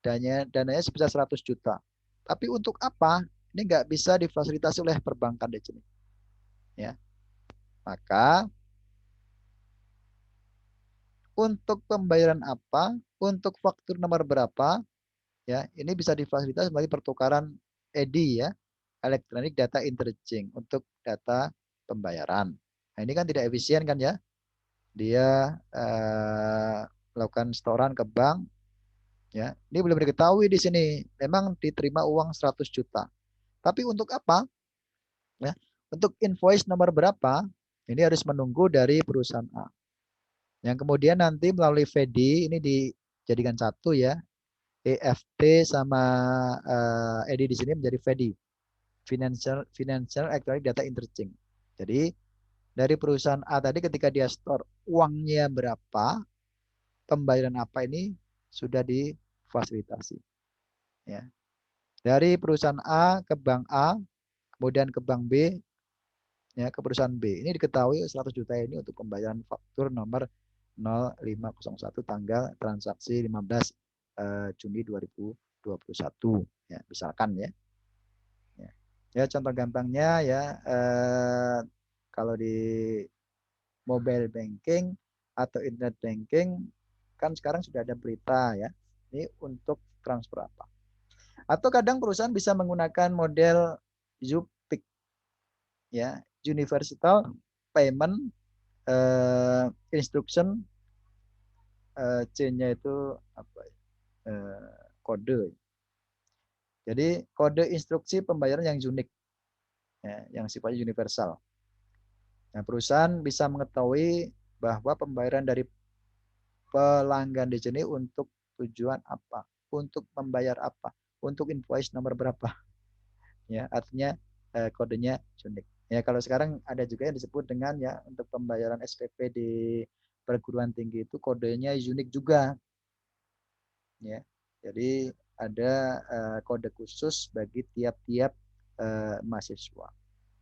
Dananya sebesar 100 juta. Tapi untuk apa? Ini nggak bisa difasilitasi oleh perbankan di sini. Ya. Maka untuk pembayaran apa, untuk faktur nomor berapa, ya ini bisa difasilitasi melalui pertukaran EDI ya, Electronic Data Interchanging untuk data pembayaran. Nah ini kan tidak efisien kan ya, dia melakukan setoran ke bank, ya ini belum diketahui di sini, memang diterima uang 100 juta. Tapi untuk apa? Ya, untuk invoice nomor berapa, ini harus menunggu dari perusahaan A. Yang kemudian nanti melalui VEDI ini dijadikan satu ya. EFT sama EDI di sini menjadi VEDI. Financial Electronic Data Interchange. Jadi dari perusahaan A tadi ketika dia store uangnya berapa, pembayaran apa ini sudah difasilitasi. Ya. Dari perusahaan A ke bank A, kemudian ke bank B, ya ke perusahaan B. Ini diketahui 100 juta ini untuk pembayaran faktur nomor 0501 tanggal transaksi 15 Juni 2021 ya misalkan ya. Ya contoh gampangnya ya kalau di mobile banking atau internet banking, kan sekarang sudah ada berita ya. Ini untuk transfer apa. Atau kadang perusahaan bisa menggunakan model UPIC ya, Universal Payment Instruction, C-nya itu apa ya? Kode. Jadi kode instruksi pembayaran yang unik ya, yang sifatnya universal. Nah, perusahaan bisa mengetahui bahwa pembayaran dari pelanggan di sini untuk tujuan apa, untuk membayar apa, untuk invoice nomor berapa, ya artinya kodenya unik. Ya kalau sekarang ada juga yang disebut dengan ya untuk pembayaran SPP di perguruan tinggi itu kodenya unik juga, ya. Jadi ada kode khusus bagi tiap-tiap mahasiswa.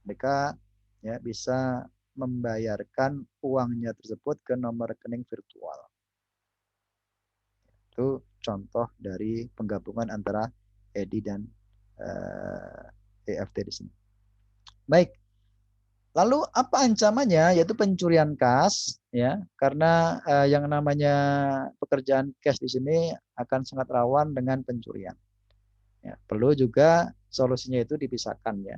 Mereka ya bisa membayarkan uangnya tersebut ke nomor rekening virtual. Itu contoh dari penggabungan antara EDI dan EFT di sini. Baik. Lalu apa ancamannya? Yaitu pencurian kas, ya, karena yang namanya pekerjaan cash di sini akan sangat rawan dengan pencurian. Ya, perlu juga solusinya itu dipisahkan ya.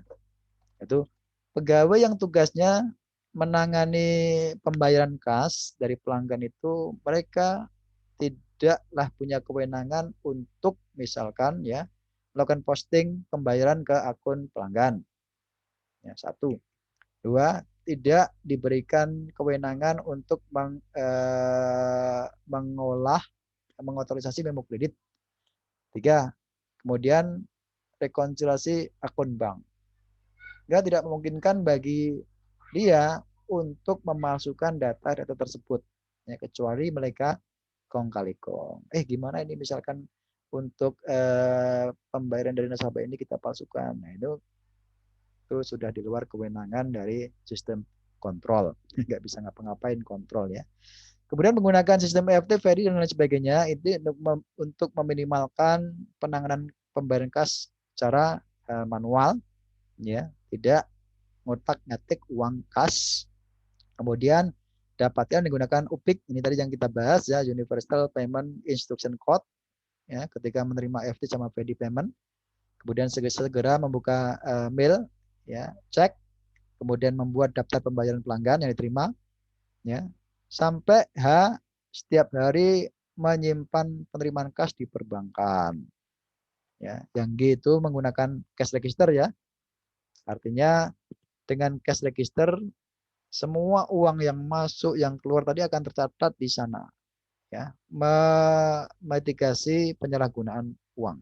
Itu pegawai yang tugasnya menangani pembayaran kas dari pelanggan itu mereka tidaklah punya kewenangan untuk misalkan ya melakukan posting pembayaran ke akun pelanggan. Ya, satu. Dua, tidak diberikan kewenangan untuk mengolah, mengotorisasi memo kredit. Tiga, kemudian rekonsiliasi akun bank. Tidak memungkinkan bagi dia untuk memasukkan data-data tersebut. Ya, kecuali mereka kong kali kong. Gimana ini misalkan untuk pembayaran dari nasabah ini kita palsukan. Nah, itu sudah di luar kewenangan dari sistem kontrol. Nggak bisa ngapa-ngapain kontrol ya. Kemudian menggunakan sistem EFT, VERI, dan lain sebagainya itu untuk meminimalkan penanganan pembayaran kas secara manual, ya, tidak ngotak-ngatik uang kas. Kemudian dapatkan menggunakan UPIC, ini tadi yang kita bahas ya, Universal Payment Instruction Code, ya, ketika menerima EFT sama VERI payment. Kemudian segera membuka mail, ya, cek, kemudian membuat daftar pembayaran pelanggan yang diterima, ya, sampai setiap hari menyimpan penerimaan kas di perbankan. Ya, yang G itu menggunakan cash register ya. Artinya dengan cash register semua uang yang masuk yang keluar tadi akan tercatat di sana. Ya, mitigasi penyalahgunaan uang.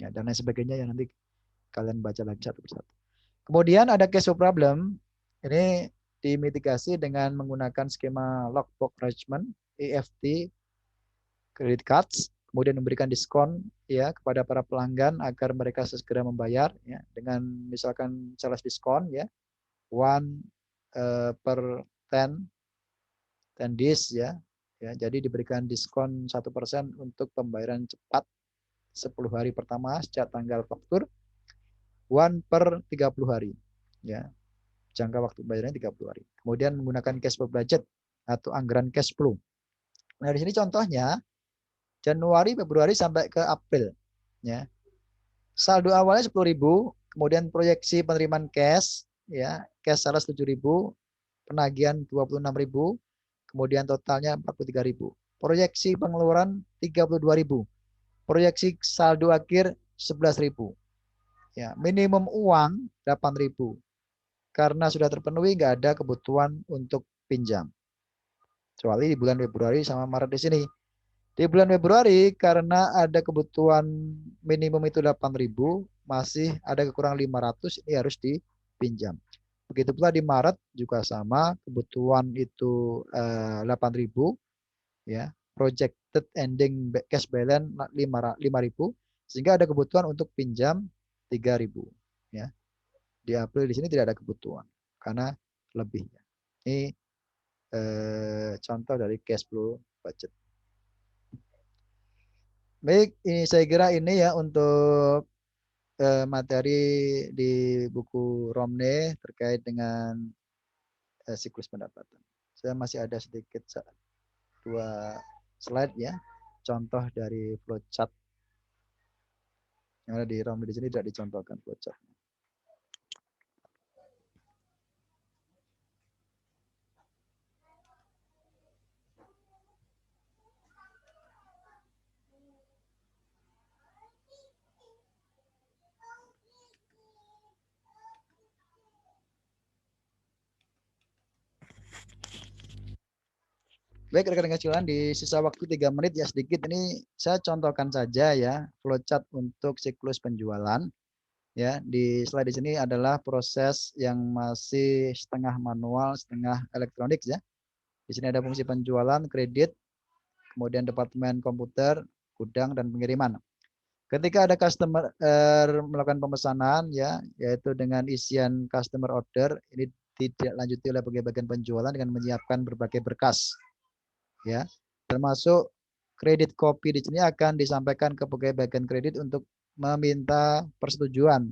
Ya, dan lain sebagainya yang nanti kalian baca lagi satu persatu. Kemudian ada cash flow problem. Ini dimitigasi dengan menggunakan skema logbook arrangement, EFT, credit cards, kemudian memberikan diskon ya kepada para pelanggan agar mereka segera membayar ya dengan misalkan sales diskon ya, one per 10 days ya. Ya, jadi diberikan diskon 1% untuk pembayaran cepat 10 hari pertama sejak tanggal faktur, one per 30 hari. Ya, jangka waktu bayarnya 30 hari. Kemudian menggunakan cash flow budget atau anggaran cash flow. Nah, di sini contohnya Januari, Februari sampai ke April. Ya. Saldo awalnya 10.000, kemudian proyeksi penerimaan cash, ya, cash sales 7.000, penagihan 26.000, kemudian totalnya 43.000. Proyeksi pengeluaran 32.000. Proyeksi saldo akhir 11.000. Ya, minimum uang 8.000. Karena sudah terpenuhi nggak ada kebutuhan untuk pinjam. Kecuali di bulan Februari sama Maret di sini. Di bulan Februari karena ada kebutuhan minimum itu 8.000, masih ada kekurangan 500, ini harus dipinjam. Begitu pula di Maret juga sama, kebutuhan itu 8.000 ya. Projected ending cash balance 5.000 sehingga ada kebutuhan untuk pinjam 3.000 ya. Di April di sini tidak ada kebutuhan karena lebihnya. Ini contoh dari cash flow budget. Baik, ini saya kira ini ya untuk materi di buku Romney terkait dengan siklus pendapatan. Saya masih ada sedikit dua slide ya, contoh dari flowchart yang ada di ROM di sini tidak dicontohkan flowchart. Baik rekan-rekan sekalian, di sisa waktu 3 menit ya sedikit ini saya contohkan saja ya flowchart untuk siklus penjualan. Ya, di slide di sini adalah proses yang masih setengah manual, setengah elektronik ya. Di sini ada fungsi penjualan, kredit, kemudian departemen komputer, gudang dan pengiriman. Ketika ada customer melakukan pemesanan ya, yaitu dengan isian customer order, ini tidak lanjuti oleh bagian penjualan dengan menyiapkan berbagai berkas ya. Termasuk kredit copy di sini akan disampaikan ke bagian kredit untuk meminta persetujuan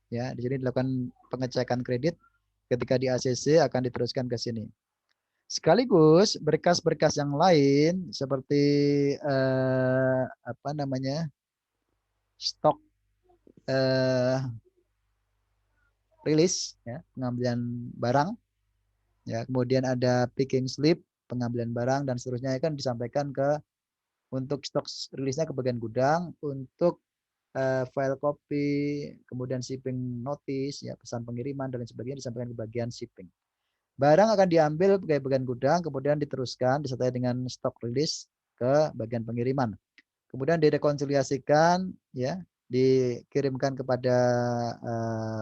ya. Di sini dilakukan pengecekan kredit, ketika di ACC akan diteruskan ke sini. Sekaligus berkas-berkas yang lain seperti apa namanya, stok rilis ya, pengambilan barang ya, kemudian ada picking slip, pengambilan barang dan seterusnya akan disampaikan ke untuk stok rilisnya ke bagian gudang, untuk file copy, kemudian shipping notice ya, pesan pengiriman dan lain sebagainya disampaikan ke bagian shipping. Barang akan diambil ke bagian gudang, kemudian diteruskan disertai dengan stok rilis ke bagian pengiriman. Kemudian direkonsiliasikan ya, dikirimkan kepada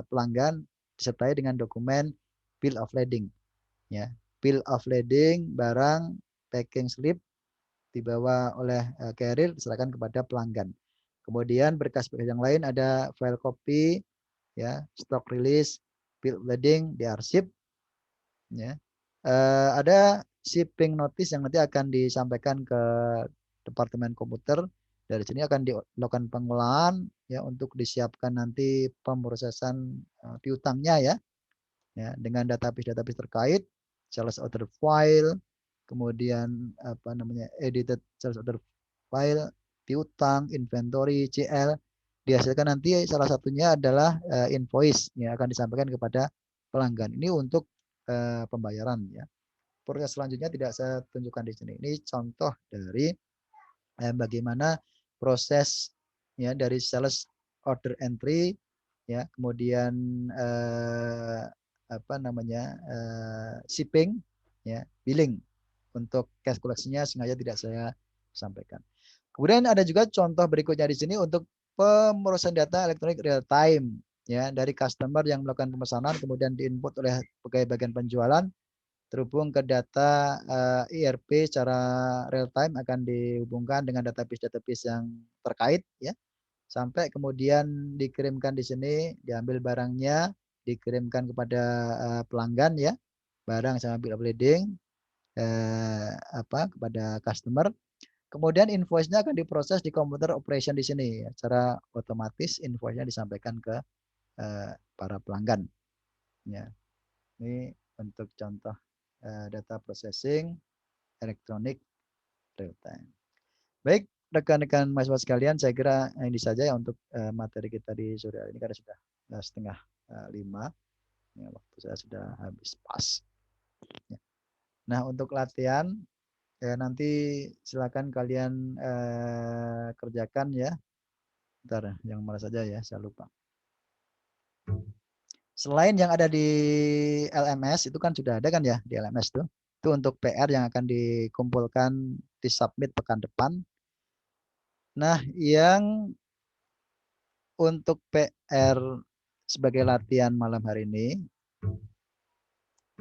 pelanggan disertai dengan dokumen bill of lading ya. Bill of lading barang, packing slip dibawa oleh carrier diserahkan kepada pelanggan. Kemudian berkas-berkas yang lain ada file copy ya, stok rilis, bill of lading diarsip ya. Ada shipping notice yang nanti akan disampaikan ke departemen komputer. Dari sini akan dilakukan pengolahan ya untuk disiapkan nanti pemrosesan piutangnya ya. Ya, dengan database terkait, sales order file, kemudian apa namanya, edited sales order file, piutang, inventory, CL. Dihasilkan nanti salah satunya adalah invoice yang akan disampaikan kepada pelanggan. Ini untuk pembayaran ya. Proses selanjutnya tidak saya tunjukkan di sini. Ini contoh dari bagaimana proses ya dari sales order entry ya, kemudian apa namanya, shipping ya, billing. Untuk cash collection-nya sengaja tidak saya sampaikan. Kemudian ada juga contoh berikutnya di sini untuk pemrosesan data elektronik real time ya, dari customer yang melakukan pemesanan kemudian diinput oleh pegawai bagian penjualan terhubung ke data ERP secara real time, akan dihubungkan dengan database-database yang terkait ya, sampai kemudian dikirimkan di sini, diambil barangnya, dikirimkan kepada pelanggan ya, barang sama bill of lading apa kepada customer. Kemudian invoice-nya akan diproses di komputer operation di sini ya, secara otomatis invoice-nya disampaikan ke para pelanggan ya. Ini untuk contoh data processing elektronik real time. Baik, rekan-rekan mahasiswa sekalian, saya kira ini saja ya untuk materi kita di sore hari ini karena sudah setengah 5. Ya, waktu saya sudah habis pas. Ya. Nah, untuk latihan nanti silakan kalian kerjakan ya. Bentar, yang mana saja ya, saya lupa. Selain yang ada di LMS itu kan sudah ada kan ya di LMS tuh. Itu untuk PR yang akan dikumpulkan di submit pekan depan. Nah, yang untuk PR sebagai latihan malam hari ini,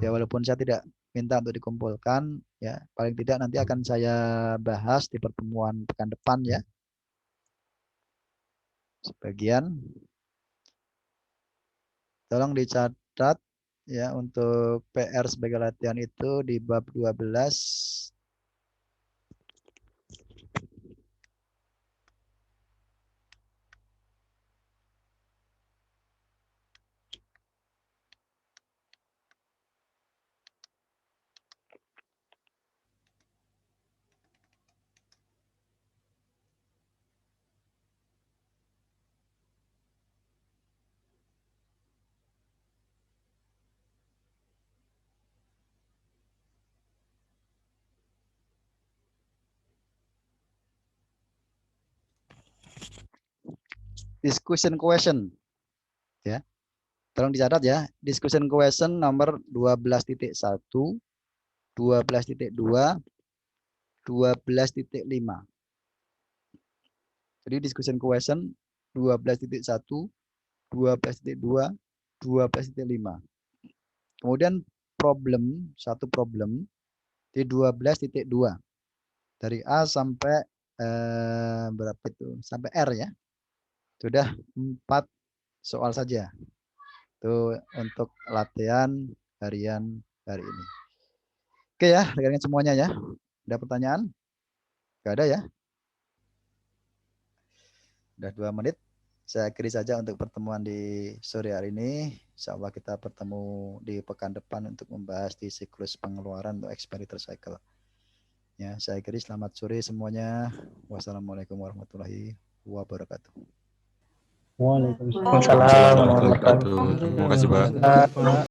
ya walaupun saya tidak minta untuk dikumpulkan, ya paling tidak nanti akan saya bahas di pertemuan pekan depan ya. Sebagian, tolong dicatat ya untuk PR sebagai latihan itu di bab 12. discussion question. Ya. Tolong dicatat ya. Discussion question nomor 12.1, 12.2, 12.5. Jadi discussion question 12.1, 12.2, 12.5. Kemudian satu problem di 12.2. Dari A sampai berapa itu? Sampai R ya. Sudah 4 soal saja. Itu untuk latihan harian hari ini. Oke ya, rekan-rekan semuanya ya. Ada pertanyaan? Gak ada ya? Udah 2 menit. Saya akhiri saja untuk pertemuan di sore hari ini. Insya Allah kita bertemu di pekan depan untuk membahas di siklus pengeluaran untuk expenditure cycle. Ya, saya akhiri. Selamat sore semuanya. Wassalamualaikum warahmatullahi wabarakatuh. Waalaikumsalam warahmatullahi wabarakatuh. Terima kasih, Pak.